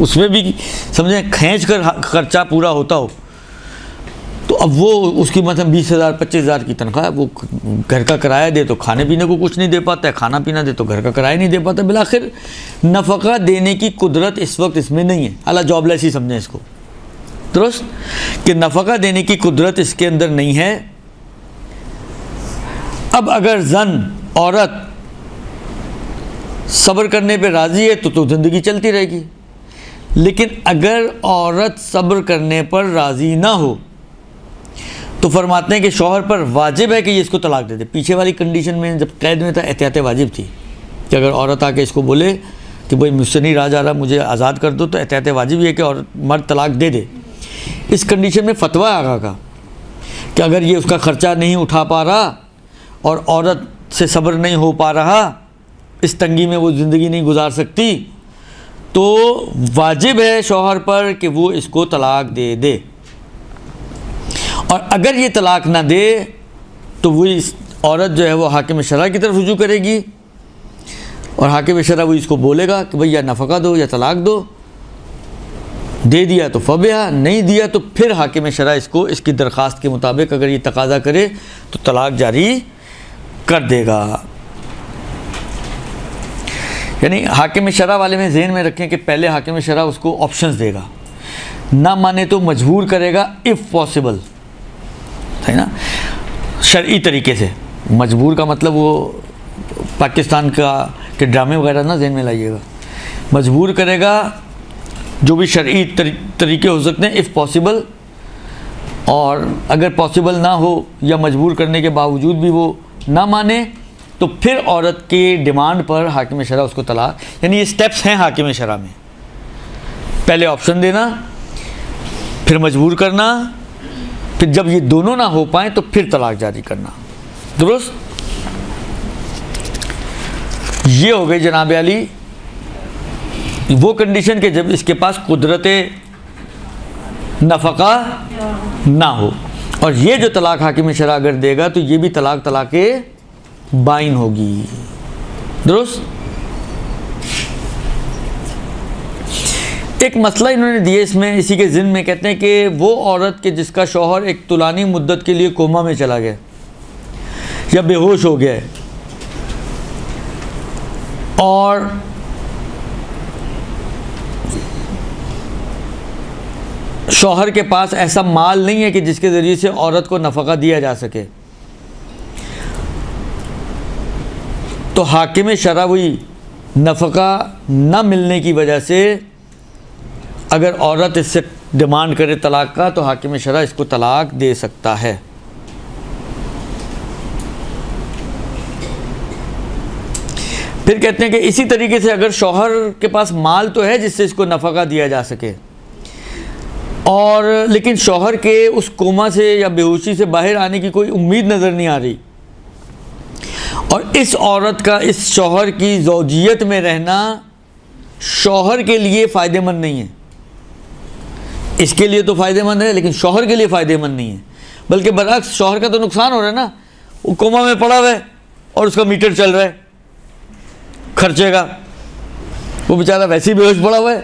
اس میں بھی سمجھیں کھینچ کر خرچہ پورا ہوتا ہو تو اب وہ اس کی مثلا 20,000 25,000 کی تنخواہ ہے, وہ گھر کا کرایہ دے تو کھانے پینے کو کچھ نہیں دے پاتا ہے, کھانا پینا دے تو گھر کا کرایہ نہیں دے پاتا. بالآخر نفقہ دینے کی قدرت اس وقت اس میں نہیں ہے. اعلیٰ جاب لیس ہی سمجھیں اس کو, درست, کہ نفقہ دینے کی قدرت اس کے اندر نہیں ہے. اب اگر زن عورت صبر کرنے پہ راضی ہے تو زندگی چلتی رہے گی, لیکن اگر عورت صبر کرنے پر راضی نہ ہو تو فرماتے ہیں کہ شوہر پر واجب ہے کہ یہ اس کو طلاق دے دے. پیچھے والی کنڈیشن میں جب قید میں تھا احتیاط واجب تھی کہ اگر عورت آ کے اس کو بولے کہ بھائی مجھ سے نہیں رہا جا رہا, مجھے آزاد کر دو, تو احتیاط واجب یہ ہے کہ مرد طلاق دے دے. اس کنڈیشن میں فتویٰ آگا کا کہ اگر یہ اس کا خرچہ نہیں اٹھا پا رہا اور عورت سے صبر نہیں ہو پا رہا, اس تنگی میں وہ زندگی نہیں گزار سکتی, تو واجب ہے شوہر پر کہ وہ اس کو طلاق دے دے. اور اگر یہ طلاق نہ دے تو وہی عورت جو ہے وہ حاکم شرع کی طرف رجوع کرے گی, اور حاکم شرع وہ اس کو بولے گا کہ بھئی یا نفقہ دو یا طلاق دو. دے دیا تو فبیہا, نہیں دیا تو پھر حاکم شرع اس کو اس کی درخواست کے مطابق اگر یہ تقاضا کرے تو طلاق جاری کر دے گا. یعنی حاکم شرع والے میں ذہن میں رکھیں کہ پہلے حاکم شرع اس کو آپشنز دے گا, نہ مانے تو مجبور کرے گا اف پاسبل, ہے نا, شرعی طریقے سے. مجبور کا مطلب وہ پاکستان کا کے ڈرامے وغیرہ نہ ذہن میں لائیے گا. مجبور کرے گا جو بھی شرعی طریقے ہو سکتے ہیں اف پاسبل, اور اگر پاسبل نہ ہو یا مجبور کرنے کے باوجود بھی وہ نہ مانے تو پھر عورت کی ڈیمانڈ پر حاکم شرع اس کو طلاق, یعنی یہ سٹیپس ہیں حاکم شرع میں. پہلے آپشن دینا, پھر مجبور کرنا, پھر جب یہ دونوں نہ ہو پائیں تو پھر طلاق جاری کرنا. درست. یہ ہو گئی جناب علی وہ کنڈیشن کہ جب اس کے پاس قدرت نفقہ نہ ہو, اور یہ جو طلاق حاکم شرع اگر دے گا تو یہ بھی طلاق بائن ہوگی. درست. ایک مسئلہ انہوں نے دیا اس میں, اسی کے ضمن میں کہتے ہیں کہ وہ عورت کہ جس کا شوہر ایک طولانی مدت کے لیے کوما میں چلا گیا یا بے ہوش ہو گیا ہے, اور شوہر کے پاس ایسا مال نہیں ہے کہ جس کے ذریعے سے عورت کو نفقہ دیا جا سکے, تو حاکم شرع وہی نفقہ نہ ملنے کی وجہ سے اگر عورت اس سے ڈیمانڈ کرے طلاق کا تو حاکم شرع اس کو طلاق دے سکتا ہے. پھر کہتے ہیں کہ اسی طریقے سے اگر شوہر کے پاس مال تو ہے جس سے اس کو نفقہ دیا جا سکے, اور لیکن شوہر کے اس کوما سے یا بے ہوشی سے باہر آنے کی کوئی امید نظر نہیں آ رہی, اور اس عورت کا اس شوہر کی زوجیت میں رہنا شوہر کے لیے فائدہ مند نہیں ہے. اس کے لیے تو فائدہ مند ہے لیکن شوہر کے لیے فائدہ مند نہیں ہے, بلکہ برعکس شوہر کا تو نقصان ہو رہا ہے نا. وہ کوما میں پڑا ہوا ہے اور اس کا میٹر چل رہا ہے خرچے کا, وہ بیچارہ ویسے ہی بے ہوش پڑا ہوا ہے,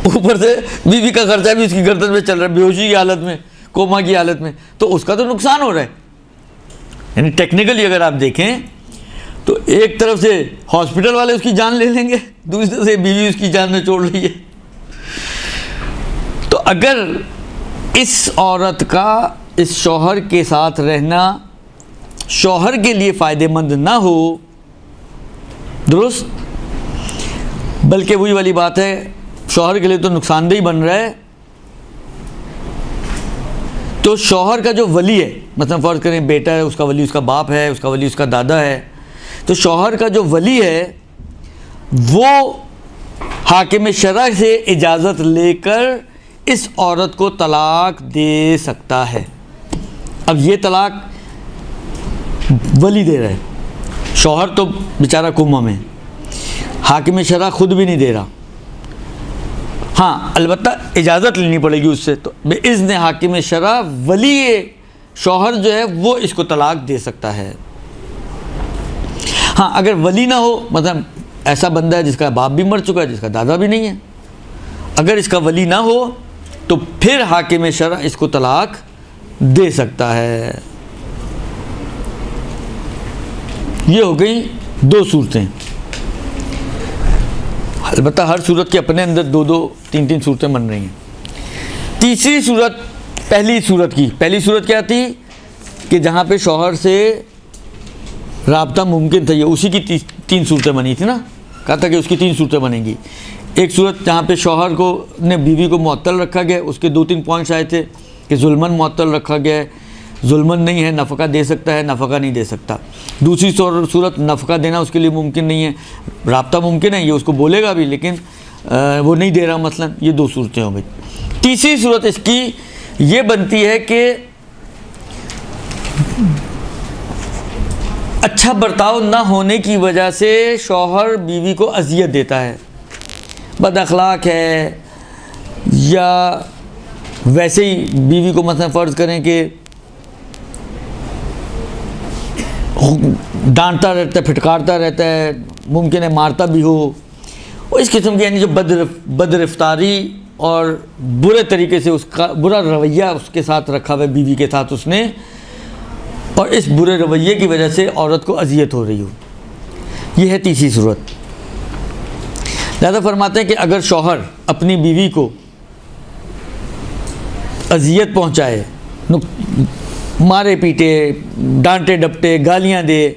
اوپر سے بیوی کا خرچہ بھی اس کی گردن میں چل رہا ہے بے ہوشی کی حالت میں, کوما کی حالت میں, تو اس کا تو نقصان ہو رہا ہے. یعنی ٹیکنیکلی اگر آپ دیکھیں تو ایک طرف سے ہاسپٹل والے اس کی جان لے لیں گے, دوسری طرف سے بیوی اس کی جان میں چھوڑ رہی ہے. تو اگر اس عورت کا اس شوہر کے ساتھ رہنا شوہر کے لیے فائدہ مند نہ ہو, درست, بلکہ وہی والی بات ہے شوہر کے لیے تو نقصان دہ بن رہا ہے, تو شوہر کا جو ولی ہے, مثلا فرض کریں بیٹا ہے, اس کا ولی اس کا باپ ہے, اس کا ولی اس کا دادا ہے, تو شوہر کا جو ولی ہے وہ حاکم شرع سے اجازت لے کر اس عورت کو طلاق دے سکتا ہے. اب یہ طلاق ولی دے رہا ہے, شوہر تو بیچارہ کوما میں, حاکم شرع خود بھی نہیں دے رہا. ہاں البتہ اجازت لینی پڑے گی اس سے, تو باذن حاکم شرع ولی شوہر جو ہے وہ اس کو طلاق دے سکتا ہے. ہاں اگر ولی نہ ہو, مطلب ایسا بندہ ہے جس کا باپ بھی مر چکا ہے، جس کا دادا بھی نہیں ہے، اگر اس کا ولی نہ ہو تو پھر حاکم شرع اس کو طلاق دے سکتا ہے۔ یہ ہو گئی 2 صورتیں، البتہ ہر صورت کے اپنے اندر 2 3 صورتیں بن رہی ہیں۔ تیسری صورت پہلی صورت کیا تھی کہ جہاں پہ شوہر سے رابطہ ممکن تھا، یہ اسی کی 3 صورتیں بنی تھی نا، کہا تھا کہ اس کی 3 صورتیں بنیں گی۔ ایک صورت جہاں پہ شوہر کو نے بیوی کو معطل رکھا گیا، اس کے 2 3 پوائنٹس آئے تھے کہ ظلمن معطل رکھا گیا ہے، ظلمن نہیں ہے، نفقہ دے سکتا ہے، نفقہ نہیں دے سکتا۔ دوسری صورت نفقہ دینا اس کے لیے ممکن نہیں ہے، رابطہ ممکن ہے، یہ اس کو بولے گا بھی لیکن وہ نہیں دے رہا مثلا، یہ 2 صورتیں ہو گئی۔ تیسری صورت اس کی یہ بنتی ہے کہ اچھا برتاؤ نہ ہونے کی وجہ سے شوہر بیوی کو اذیت دیتا ہے، بد اخلاق ہے، یا ویسے ہی بیوی کو مثلا فرض کریں کہ ڈانٹتا رہتا ہے، پھٹکارتا رہتا ہے، ممکن ہے مارتا بھی ہو، اور اس قسم کی یعنی جو بد رفتاری اور برے طریقے سے اس کا برا رویہ اس کے ساتھ رکھا ہوا ہے بیوی کے ساتھ اس نے، اور اس برے رویے کی وجہ سے عورت کو اذیت ہو رہی ہو، یہ ہے تیسری صورت۔ لہذا فرماتے ہیں کہ اگر شوہر اپنی بیوی کو اذیت پہنچائے، مارے پیٹے، ڈانٹے ڈپٹے، گالیاں دے،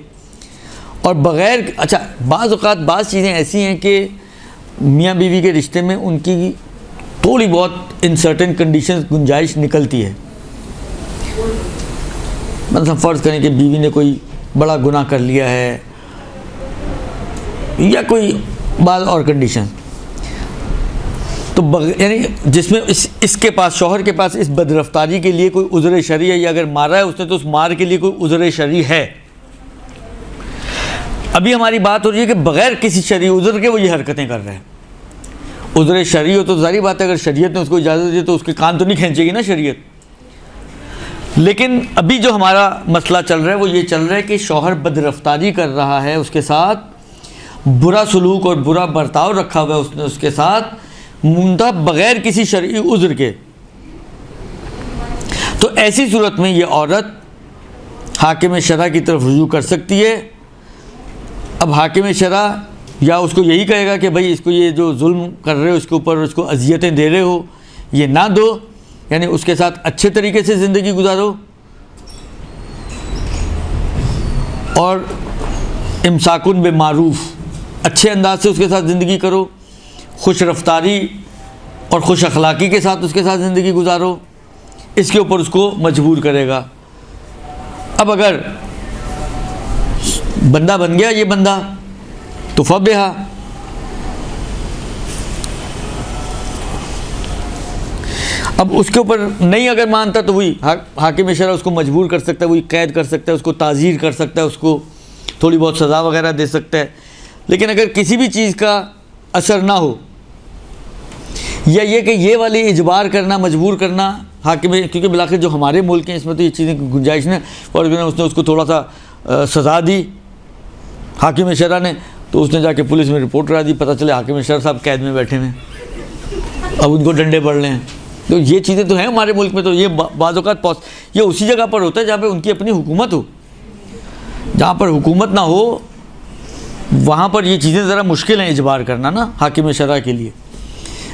اور بغیر اچھا بعض اوقات بعض چیزیں ایسی ہیں کہ میاں بیوی کے رشتے میں ان کی تھوڑی بہت ان سرٹن کنڈیشنز گنجائش نکلتی ہے، مثلا فرض کریں کہ بیوی نے کوئی بڑا گناہ کر لیا ہے یا کوئی بعض اور کنڈیشن، تو یعنی جس میں اس کے پاس شوہر کے پاس اس بد رفتاری کے لیے کوئی عذر شرعی ہے، یا اگر مارا ہے اس نے تو اس مار کے لیے کوئی عذر شرعی ہے۔ ابھی ہماری بات ہو رہی ہے کہ بغیر کسی شرعی عذر کے وہ یہ حرکتیں کر رہے ہیں۔ عذر شرعی ہو تو ظاہری بات ہے اگر شریعت نے اس کو اجازت دی تو اس کے کان تو نہیں کھینچے گی نا شریعت، لیکن ابھی جو ہمارا مسئلہ چل رہا ہے وہ یہ چل رہا ہے کہ شوہر بد رفتاری کر رہا ہے، اس کے ساتھ برا سلوک اور برا برتاؤ رکھا ہوا ہے اس نے اس کے ساتھ، منتہا بغیر کسی شرعی عذر کے، تو ایسی صورت میں یہ عورت حاکم شرع کی طرف رجوع کر سکتی ہے۔ اب حاکم شرع یا اس کو یہی کہے گا کہ بھائی اس کو یہ جو ظلم کر رہے ہو اس کے اوپر، اس کو اذیتیں دے رہے ہو، یہ نہ دو، یعنی اس کے ساتھ اچھے طریقے سے زندگی گزارو، اور امساکن بالمعروف، اچھے انداز سے اس کے ساتھ زندگی کرو، خوش رفتاری اور خوش اخلاقی کے ساتھ اس کے ساتھ زندگی گزارو، اس کے اوپر اس کو مجبور کرے گا۔ اب اگر بندہ بن گیا یہ بندہ تو فبہا، اب اس کے اوپر نہیں اگر مانتا تو وہی حاکم شرع اس کو مجبور کر سکتا ہے، وہی قید کر سکتا ہے، اس کو تعزیر کر سکتا ہے، اس کو تھوڑی بہت سزا وغیرہ دے سکتا ہے۔ لیکن اگر کسی بھی چیز کا اثر نہ ہو، یا یہ کہ یہ والی اجبار کرنا، مجبور کرنا حاکم، کیونکہ بالآخر جو ہمارے ملک ہیں اس میں تو یہ چیزیں گنجائش نہیں، اور اس نے اس کو تھوڑا سا سزا دی حاکم شرع نے، تو اس نے جا کے پولیس میں رپورٹ کرا دی، پتہ چلے حاکم شرع صاحب قید میں بیٹھے ہوئے، اب ان کو ڈنڈے پڑ رہے ہیں۔ تو یہ چیزیں تو ہیں ہمارے ملک میں، تو یہ بعض اوقات یہ اسی جگہ پر ہوتا ہے جہاں پہ ان کی اپنی حکومت ہو، جہاں پر حکومت نہ ہو وہاں پر یہ چیزیں ذرا مشکل ہیں اجبار کرنا نا حاکم شرع کے لیے۔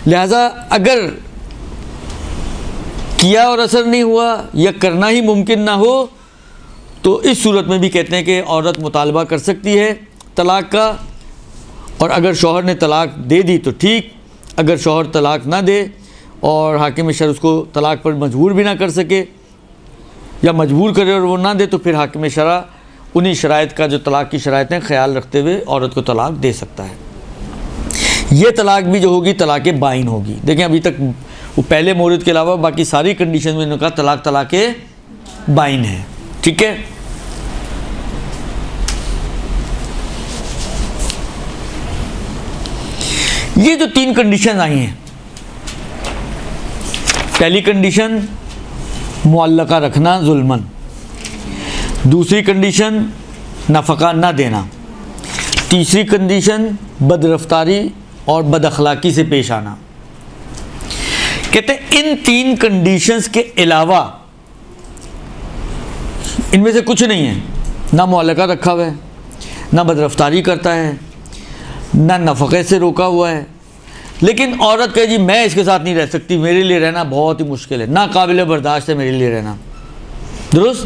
لہٰذا اگر کیا اور اثر نہیں ہوا یا کرنا ہی ممکن نہ ہو تو اس صورت میں بھی کہتے ہیں کہ عورت مطالبہ کر سکتی ہے طلاق کا، اور اگر شوہر نے طلاق دے دی تو ٹھیک، اگر شوہر طلاق نہ دے اور حاکم شرع اس کو طلاق پر مجبور بھی نہ کر سکے یا مجبور کرے اور وہ نہ دے تو پھر حاکم شرع انہی شرائط کا جو طلاق کی شرائط ہیں خیال رکھتے ہوئے عورت کو طلاق دے سکتا ہے۔ یہ طلاق بھی جو ہوگی طلاق بائن ہوگی۔ دیکھیں ابھی تک وہ پہلے مورد کے علاوہ باقی ساری کنڈیشن میں انہوں نے کہا طلاق بائن ہے، ٹھیک ہے۔ یہ جو 3 کنڈیشن آئی ہیں، پہلی کنڈیشن معلقہ رکھنا ظلمن، دوسری کنڈیشن نفقہ نہ دینا، تیسری کنڈیشن بد رفتاری اور بد اخلاقی سے پیش آنا. کہتے ہیں ان 3 کنڈیشنز کے علاوہ ان میں سے کچھ نہیں ہے. نہ معلقہ رکھا ہوا ہے, نہ بد رفتاری کرتا ہے, نہ نفقے سے روکا ہوا ہے, لیکن عورت کہے جی میں اس کے ساتھ نہیں رہ سکتی, میرے لیے رہنا بہت ہی مشکل ہے, ناقابل برداشت ہے میرے لیے رہنا. درست؟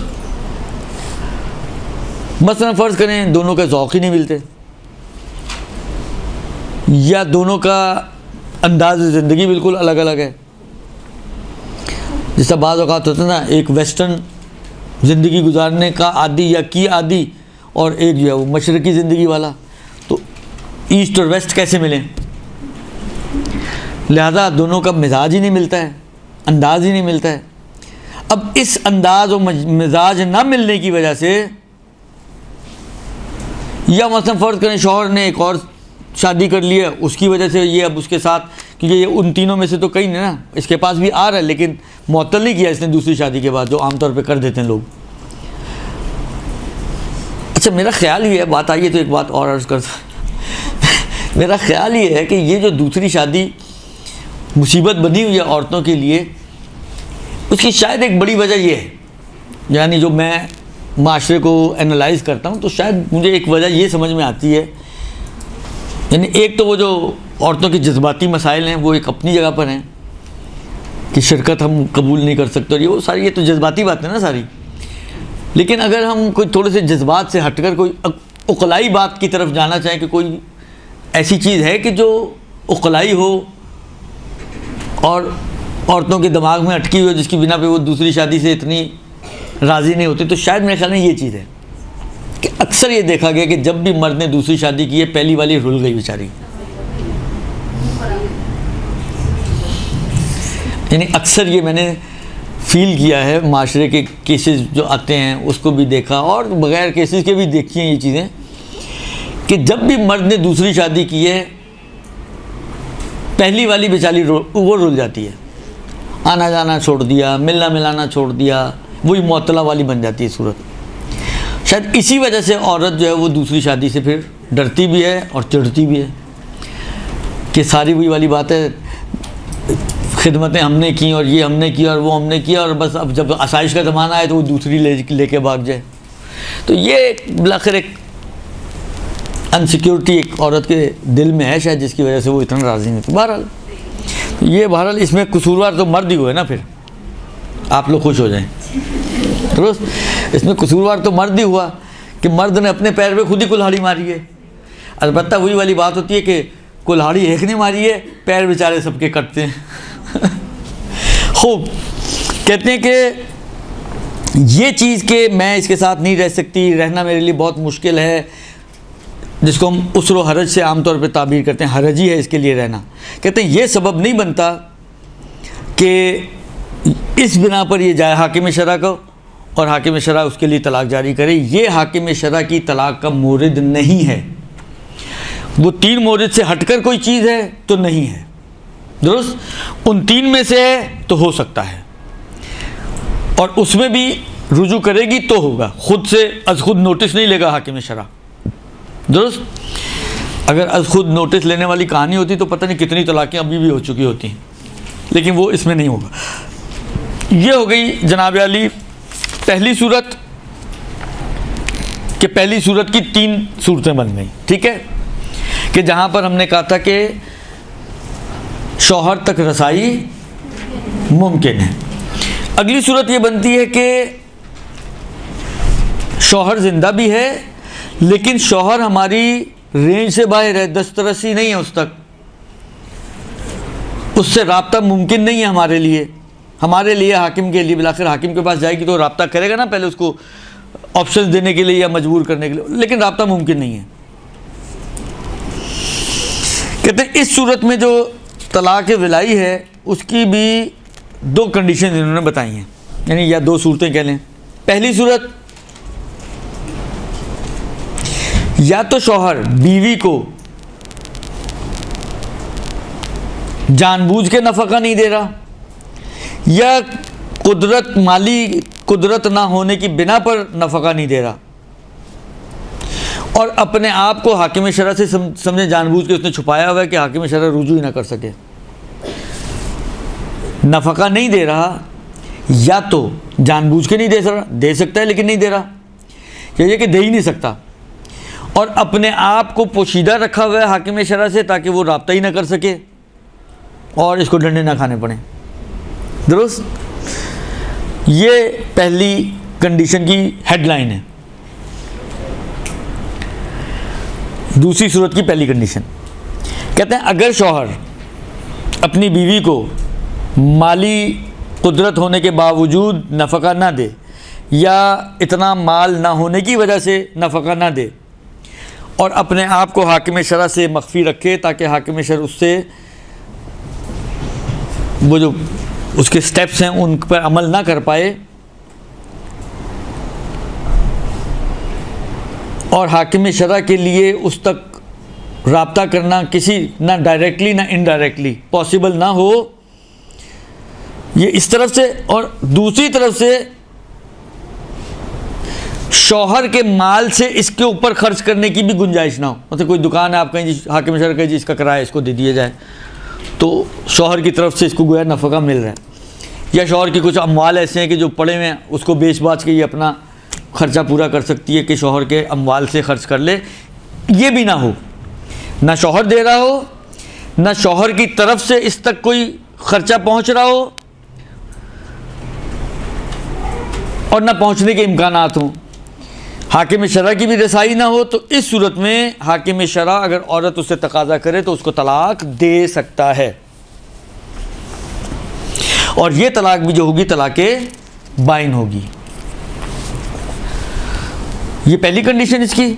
مثلا فرض کریں دونوں کے ذوق ہی نہیں ملتے, یا دونوں کا انداز زندگی بالکل الگ الگ ہے. جیسا بعض اوقات ہوتا ہے نا, ایک ویسٹرن زندگی گزارنے کا عادی یا کی عادی, اور ایک جو ہے وہ مشرقی زندگی والا, تو ایسٹ اور ویسٹ کیسے ملیں؟ لہذا دونوں کا مزاج ہی نہیں ملتا ہے, انداز ہی نہیں ملتا ہے. اب اس انداز و مزاج نہ ملنے کی وجہ سے, یا مثلا فرض کریں شوہر نے ایک اور شادی کر لی ہے, اس کی وجہ سے یہ اب اس کے ساتھ, کیونکہ یہ ان تینوں میں سے تو کئی نہیں نا, اس کے پاس بھی آ رہا ہے لیکن معطل نہیں کیا اس نے دوسری شادی کے بعد, جو عام طور پہ کر دیتے ہیں لوگ. اچھا میرا خیال یہ ہے, بات آئی ہے تو ایک بات اور عرض کرتا, میرا خیال یہ ہے کہ یہ جو دوسری شادی مصیبت بنی ہوئی ہے عورتوں کے لیے, اس کی شاید ایک بڑی وجہ یہ ہے, یعنی جو میں معاشرے کو انالائز کرتا ہوں تو شاید مجھے ایک وجہ یہ سمجھ میں آتی ہے. یعنی ایک تو وہ جو عورتوں کے جذباتی مسائل ہیں وہ ایک اپنی جگہ پر ہیں کہ شرکت ہم قبول نہیں کر سکتے, اور یہ وہ ساری, یہ تو جذباتی بات ہے نا ساری. لیکن اگر ہم کوئی تھوڑے سے جذبات سے ہٹ کر کوئی عقلائی بات کی طرف جانا چاہیں کہ کوئی ایسی چیز ہے کہ جو عقلائی ہو اور عورتوں کے دماغ میں اٹکی ہوئی, جس کی بنا پہ وہ دوسری شادی سے اتنی راضی نہیں ہوتی, تو شاید میرے خیال میں یہ چیز ہے کہ اکثر یہ دیکھا گیا کہ جب بھی مرد نے دوسری شادی کی ہے, پہلی والی رل گئی بیچاری. یعنی اکثر یہ میں نے فیل کیا ہے, معاشرے کے کیسز جو آتے ہیں اس کو بھی دیکھا, اور بغیر کیسز کے بھی دیکھی ہیں یہ چیزیں, کہ جب بھی مرد نے دوسری شادی کی ہے, پہلی والی بیچاری وہ رل جاتی ہے, آنا جانا چھوڑ دیا, ملنا ملانا چھوڑ دیا, وہی معطلہ والی بن جاتی ہے صورت. شاید اسی وجہ سے عورت جو ہے وہ دوسری شادی سے پھر ڈرتی بھی ہے اور چڑھتی بھی ہے, کہ ساری وہی والی بات ہے, خدمتیں ہم نے کی اور یہ ہم نے کیا اور وہ ہم نے کیا, اور بس اب جب آسائش کا زمانہ آئے تو وہ دوسری لے کے بھاگ جائے. تو یہ بالآخر ایک انسیکیورٹی ایک عورت کے دل میں ہے شاید, جس کی وجہ سے وہ اتنا راضی نہیں تھی. بہرحال اس میں قصوروار تو مرد ہی ہوئے نا, پھر آپ لوگ خوش ہو جائیں. درست, اس میں قصوروار تو مرد ہی ہوا کہ مرد نے اپنے پیر پہ خود ہی کلہاڑی ماری ہے. البتہ وہی والی بات ہوتی ہے کہ کلہاڑی ایک نے ماری ہے, پیر بیچارے سب کے کٹتے ہیں. خوب کہتے ہیں کہ یہ چیز کہ میں اس کے ساتھ نہیں رہ سکتی, رہنا میرے لیے بہت مشکل ہے, جس کو ہم اسر و حرج سے عام طور پہ تعبیر کرتے ہیں, حرج ہی ہے اس کے لیے رہنا. کہتے ہیں یہ سبب نہیں بنتا کہ اس بنا پر یہ جائے حاکم شرع کو اور حاکم شرع اس کے لیے طلاق جاری کرے. یہ حاکم شرع کی طلاق کا مورد نہیں ہے. وہ 3 مورد سے ہٹ کر کوئی چیز ہے تو نہیں ہے. درست, ان 3 میں سے ہے تو ہو سکتا ہے, اور اس میں بھی رجوع کرے گی تو ہوگا, خود سے از خود نوٹس نہیں لے گا حاکم شرع. درست, اگر از خود نوٹس لینے والی کہانی ہوتی تو پتہ نہیں کتنی طلاقیں ابھی بھی ہو چکی ہوتی ہیں, لیکن وہ اس میں نہیں ہوگا. یہ ہو گئی جناب علی پہلی صورت, کہ پہلی صورت کی 3 صورتیں بن گئیں. ٹھیک ہے, کہ جہاں پر ہم نے کہا تھا کہ شوہر تک رسائی ممکن ہے. اگلی صورت یہ بنتی ہے کہ شوہر زندہ بھی ہے لیکن شوہر ہماری رینج سے باہر ہے, دسترسی نہیں ہے اس تک, اس سے رابطہ ممکن نہیں ہے ہمارے لیے حاکم کے لیے. بالآخر حاکم کے پاس جائے گی تو رابطہ کرے گا نا پہلے, اس کو آپشنز دینے کے لیے یا مجبور کرنے کے لیے, لیکن رابطہ ممکن نہیں ہے. کہتے ہیں اس صورت میں جو طلاق ولائی ہے اس کی بھی 2 کنڈیشنز انہوں نے بتائی ہیں, یعنی یا 2 صورتیں کہہ لیں. پہلی صورت, یا تو شوہر بیوی کو جان بوجھ کے نفقہ نہیں دے رہا, یا مالی قدرت نہ ہونے کی بنا پر نفقہ نہیں دے رہا, اور اپنے آپ کو حاکم شرع سے سمجھے جان بوجھ کے اس نے چھپایا ہوا ہے کہ حاکم شرع رجوع ہی نہ کر سکے. نفقہ نہیں دے رہا، یا تو جان بوجھ کے نہیں دے رہا، دے سکتا ہے لیکن نہیں دے رہا، یہ کہ دے ہی نہیں سکتا، اور اپنے آپ کو پوشیدہ رکھا ہوا ہے حاکم شرع سے تاکہ وہ رابطہ ہی نہ کر سکے اور اس کو ڈنڈے نہ کھانے پڑیں. درست؟ یہ پہلی کنڈیشن کی ہیڈ لائن ہے. دوسری صورت کی پہلی کنڈیشن کہتے ہیں اگر شوہر اپنی بیوی کو مالی قدرت ہونے کے باوجود نفقہ نہ دے، یا اتنا مال نہ ہونے کی وجہ سے نفقہ نہ دے، اور اپنے آپ کو حاکم شرع سے مخفی رکھے تاکہ حاکم شرع اس سے وہ جو اس کے سٹیپس ہیں ان پر عمل نہ کر پائے، اور حاکم شرع کے لیے اس تک رابطہ کرنا کسی نہ ڈائریکٹلی نہ انڈائریکٹلی پاسبل نہ ہو، یہ اس طرف سے. اور دوسری طرف سے شوہر کے مال سے اس کے اوپر خرچ کرنے کی بھی گنجائش نہ ہو. مطلب کوئی دکان ہے، آپ کہیں جی حاکم شرع کہیں جی اس کا کرایہ اس کو دے دیا جائے، تو شوہر کی طرف سے اس کو گویا نفقہ مل رہا ہے، یا شوہر کے کچھ اموال ایسے ہیں کہ جو پڑے ہوئے ہیں اس کو بیچ باچ کے یہ اپنا خرچہ پورا کر سکتی ہے کہ شوہر کے اموال سے خرچ کر لے. یہ بھی نہ ہو، نہ شوہر دے رہا ہو، نہ شوہر کی طرف سے اس تک کوئی خرچہ پہنچ رہا ہو، اور نہ پہنچنے کے امکانات ہوں، حاکم شرع کی بھی رسائی نہ ہو. تو اس صورت میں حاکم شرع اگر عورت اس سے تقاضا کرے تو اس کو طلاق دے سکتا ہے، اور یہ طلاق بھی جو ہوگی طلاق بائن ہوگی. یہ پہلی کنڈیشن اس کی.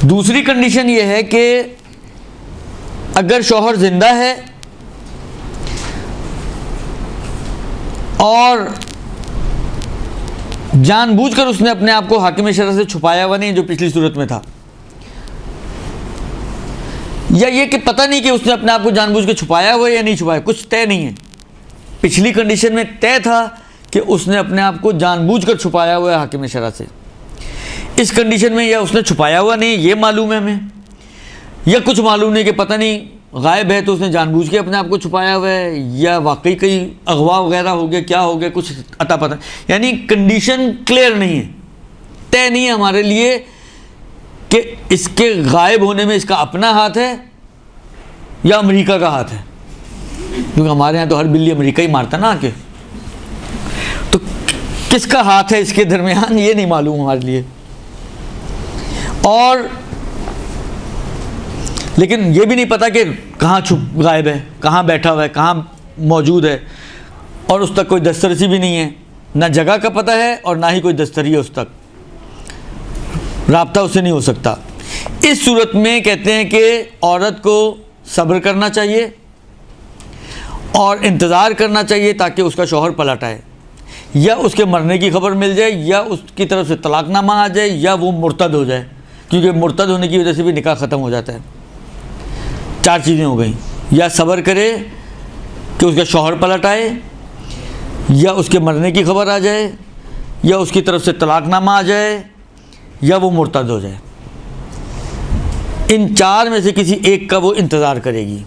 دوسری کنڈیشن یہ ہے کہ اگر شوہر زندہ ہے اور جان بوجھ کر اس نے اپنے آپ کو حاکم شرع سے چھپایا ہوا نہیں جو پچھلی صورت میں تھا، یا یہ کہ پتہ نہیں کہ اس نے اپنے آپ کو جان بوجھ کے چھپایا ہوا یا نہیں چھپایا، کچھ طے نہیں ہے. پچھلی کنڈیشن میں طے تھا کہ اس نے اپنے آپ کو جان بوجھ کر چھپایا ہوا ہے حاکم شرع سے. اس کنڈیشن میں یا اس نے چھپایا ہوا نہیں یہ معلوم ہے ہمیں، یا کچھ معلوم نہیں کہ پتہ نہیں غائب ہے تو اس نے جان بوجھ کے اپنے آپ کو چھپایا ہوا ہے، یا واقعی کہیں اغوا وغیرہ ہو گیا، کیا ہو گیا، کچھ عطا پتہ. یعنی کنڈیشن کلیئر نہیں ہے، طے نہیں ہے ہمارے لیے کہ اس کے غائب ہونے میں اس کا اپنا ہاتھ ہے یا امریکہ کا ہاتھ ہے، کیونکہ ہمارے یہاں تو ہر بلی امریکہ ہی مارتا نا آ کے. تو کس کا ہاتھ ہے اس کے درمیان یہ نہیں معلوم ہمارے لیے. اور لیکن یہ بھی نہیں پتا کہ کہاں غائب ہے، کہاں بیٹھا ہوا ہے، کہاں موجود ہے، اور اس تک کوئی دسترسی بھی نہیں ہے، نہ جگہ کا پتہ ہے اور نہ ہی کوئی دستری ہے، اس تک رابطہ اس سے نہیں ہو سکتا. اس صورت میں کہتے ہیں کہ عورت کو صبر کرنا چاہیے اور انتظار کرنا چاہیے تاکہ اس کا شوہر پلٹ آئے، یا اس کے مرنے کی خبر مل جائے، یا اس کی طرف سے طلاق نامہ آ جائے، یا وہ مرتد ہو جائے، کیونکہ مرتد ہونے کی وجہ سے بھی نکاح ختم ہو جاتا ہے. 4 چیزیں ہو گئیں، یا صبر کرے کہ اس کا شوہر پلٹ آئے، یا اس کے مرنے کی خبر آ جائے، یا اس کی طرف سے طلاق نامہ آ جائے، یا وہ مرتد ہو جائے. ان 4 میں سے کسی ایک کا وہ انتظار کرے گی.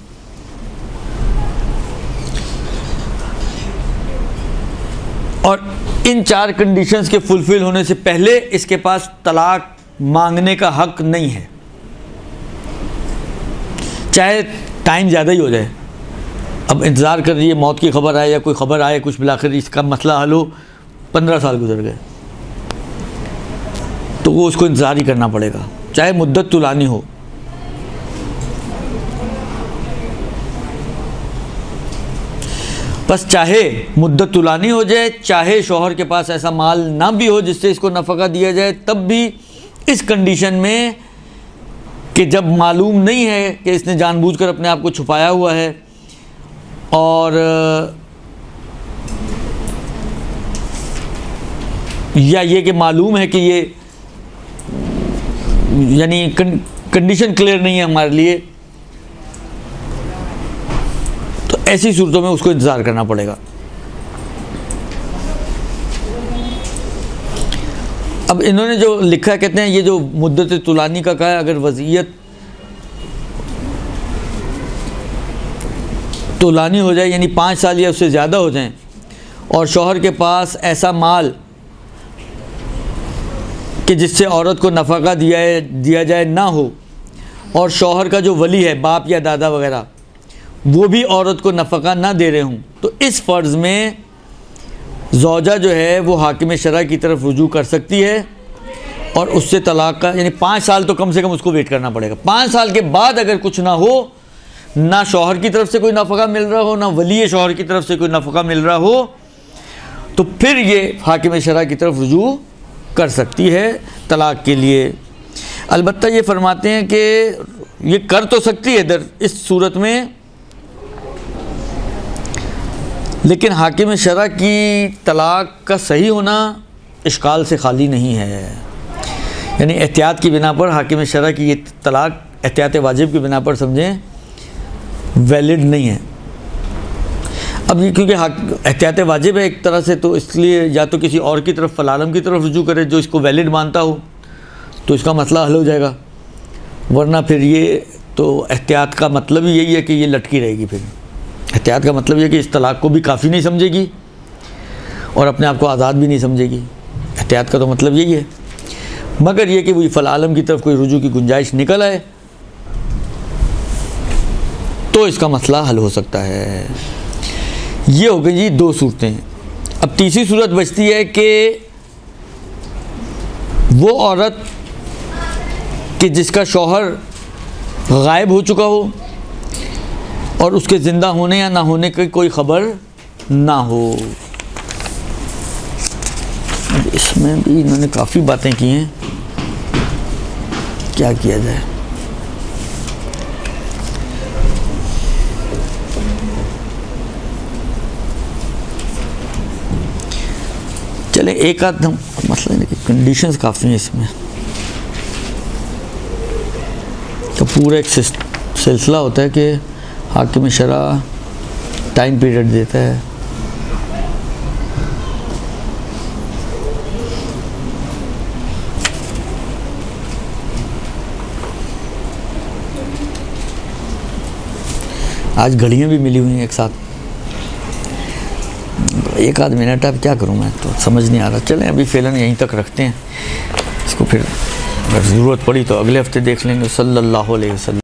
اور ان 4 کنڈیشنز کے فلفل ہونے سے پہلے اس کے پاس طلاق مانگنے کا حق نہیں ہے، چاہے ٹائم زیادہ ہی ہو جائے. اب انتظار کر رہی ہے موت کی خبر آئے یا کوئی خبر آئے، کچھ بلاخر اس کا مسئلہ حل ہو، 15 سال گزر گئے، تو وہ اس کو انتظار ہی کرنا پڑے گا، چاہے مدت طولانی ہو. بس چاہے مدت طولانی ہو جائے، چاہے شوہر کے پاس ایسا مال نہ بھی ہو جس سے اس کو نفقہ دیا جائے، تب بھی اس کنڈیشن میں کہ جب معلوم نہیں ہے کہ اس نے جان بوجھ کر اپنے آپ کو چھپایا ہوا ہے، اور یا یہ کہ معلوم ہے کہ یہ یعنی کنڈیشن کلیئر نہیں ہے ہمارے لیے، تو ایسی صورتوں میں اس کو انتظار کرنا پڑے گا. اب انہوں نے جو لکھا کہتے ہیں یہ جو مدت طولانی کا کہا ہے، اگر وضعیت طولانی ہو جائے یعنی 5 سال یا اس سے زیادہ ہو جائیں اور شوہر کے پاس ایسا مال کہ جس سے عورت کو نفقہ دیا جائے نہ ہو، اور شوہر کا جو ولی ہے باپ یا دادا وغیرہ وہ بھی عورت کو نفقہ نہ دے رہے ہوں، تو اس فرض میں زوجہ جو ہے وہ حاکم شرع کی طرف رجوع کر سکتی ہے اور اس سے طلاق کا یعنی 5 سال تو کم سے کم اس کو ویٹ کرنا پڑے گا۔ 5 سال کے بعد اگر کچھ نہ ہو، نہ شوہر کی طرف سے کوئی نفقہ مل رہا ہو، نہ ولی شوہر کی طرف سے کوئی نفقہ مل رہا ہو، تو پھر یہ حاکم شرع کی طرف رجوع کر سکتی ہے طلاق کے لیے۔ البتہ یہ فرماتے ہیں کہ یہ کر تو سکتی ہے اس صورت میں، لیکن حاکم شرع کی طلاق کا صحیح ہونا اشکال سے خالی نہیں ہے، یعنی احتیاط کی بنا پر حاکم شرع کی یہ طلاق احتیاط واجب کی بنا پر سمجھیں ویلڈ نہیں ہے۔ اب یہ کیونکہ احتیاط واجب ہے ایک طرح سے، تو اس لیے یا تو کسی اور کی طرف فالعالم کی طرف رجوع کرے جو اس کو ویلڈ مانتا ہو، تو اس کا مسئلہ حل ہو جائے گا، ورنہ پھر یہ تو احتیاط کا مطلب ہی یہی ہے کہ یہ لٹکی رہے گی۔ پھر احتیاط کا مطلب یہ ہے کہ اس طلاق کو بھی کافی نہیں سمجھے گی اور اپنے آپ کو آزاد بھی نہیں سمجھے گی۔ احتیاط کا تو مطلب یہی ہے، مگر یہ کہ وہی فالعالم کی طرف کوئی رجوع کی گنجائش نکل آئے تو اس کا مسئلہ حل ہو سکتا ہے۔ یہ ہو گئی جی 2 صورتیں۔ اب تیسری صورت بچتی ہے کہ وہ عورت کہ جس کا شوہر غائب ہو چکا ہو اور اس کے زندہ ہونے یا نہ ہونے کی کوئی خبر نہ ہو۔ اس میں بھی انہوں نے کافی باتیں کی ہیں، کیا کیا جائے۔ چلیں ایک آدھ ہم مسئلہ ہے کہ کنڈیشنز کافی ہیں اس میں، تو پورا ایک سلسلہ ہوتا ہے کہ حاکم شرع ٹائم پیریڈ دیتا ہے۔ آج گھڑیاں بھی ملی ہوئی ہیں ایک ساتھ، ایک آدھ منٹ اب کیا کروں میں تو سمجھ نہیں آ رہا۔ چلیں ابھی فعلاً یہیں تک رکھتے ہیں اس کو، پھر اگر ضرورت پڑی تو اگلے ہفتے دیکھ لیں گے۔ صلی اللہ علیہ وسلم۔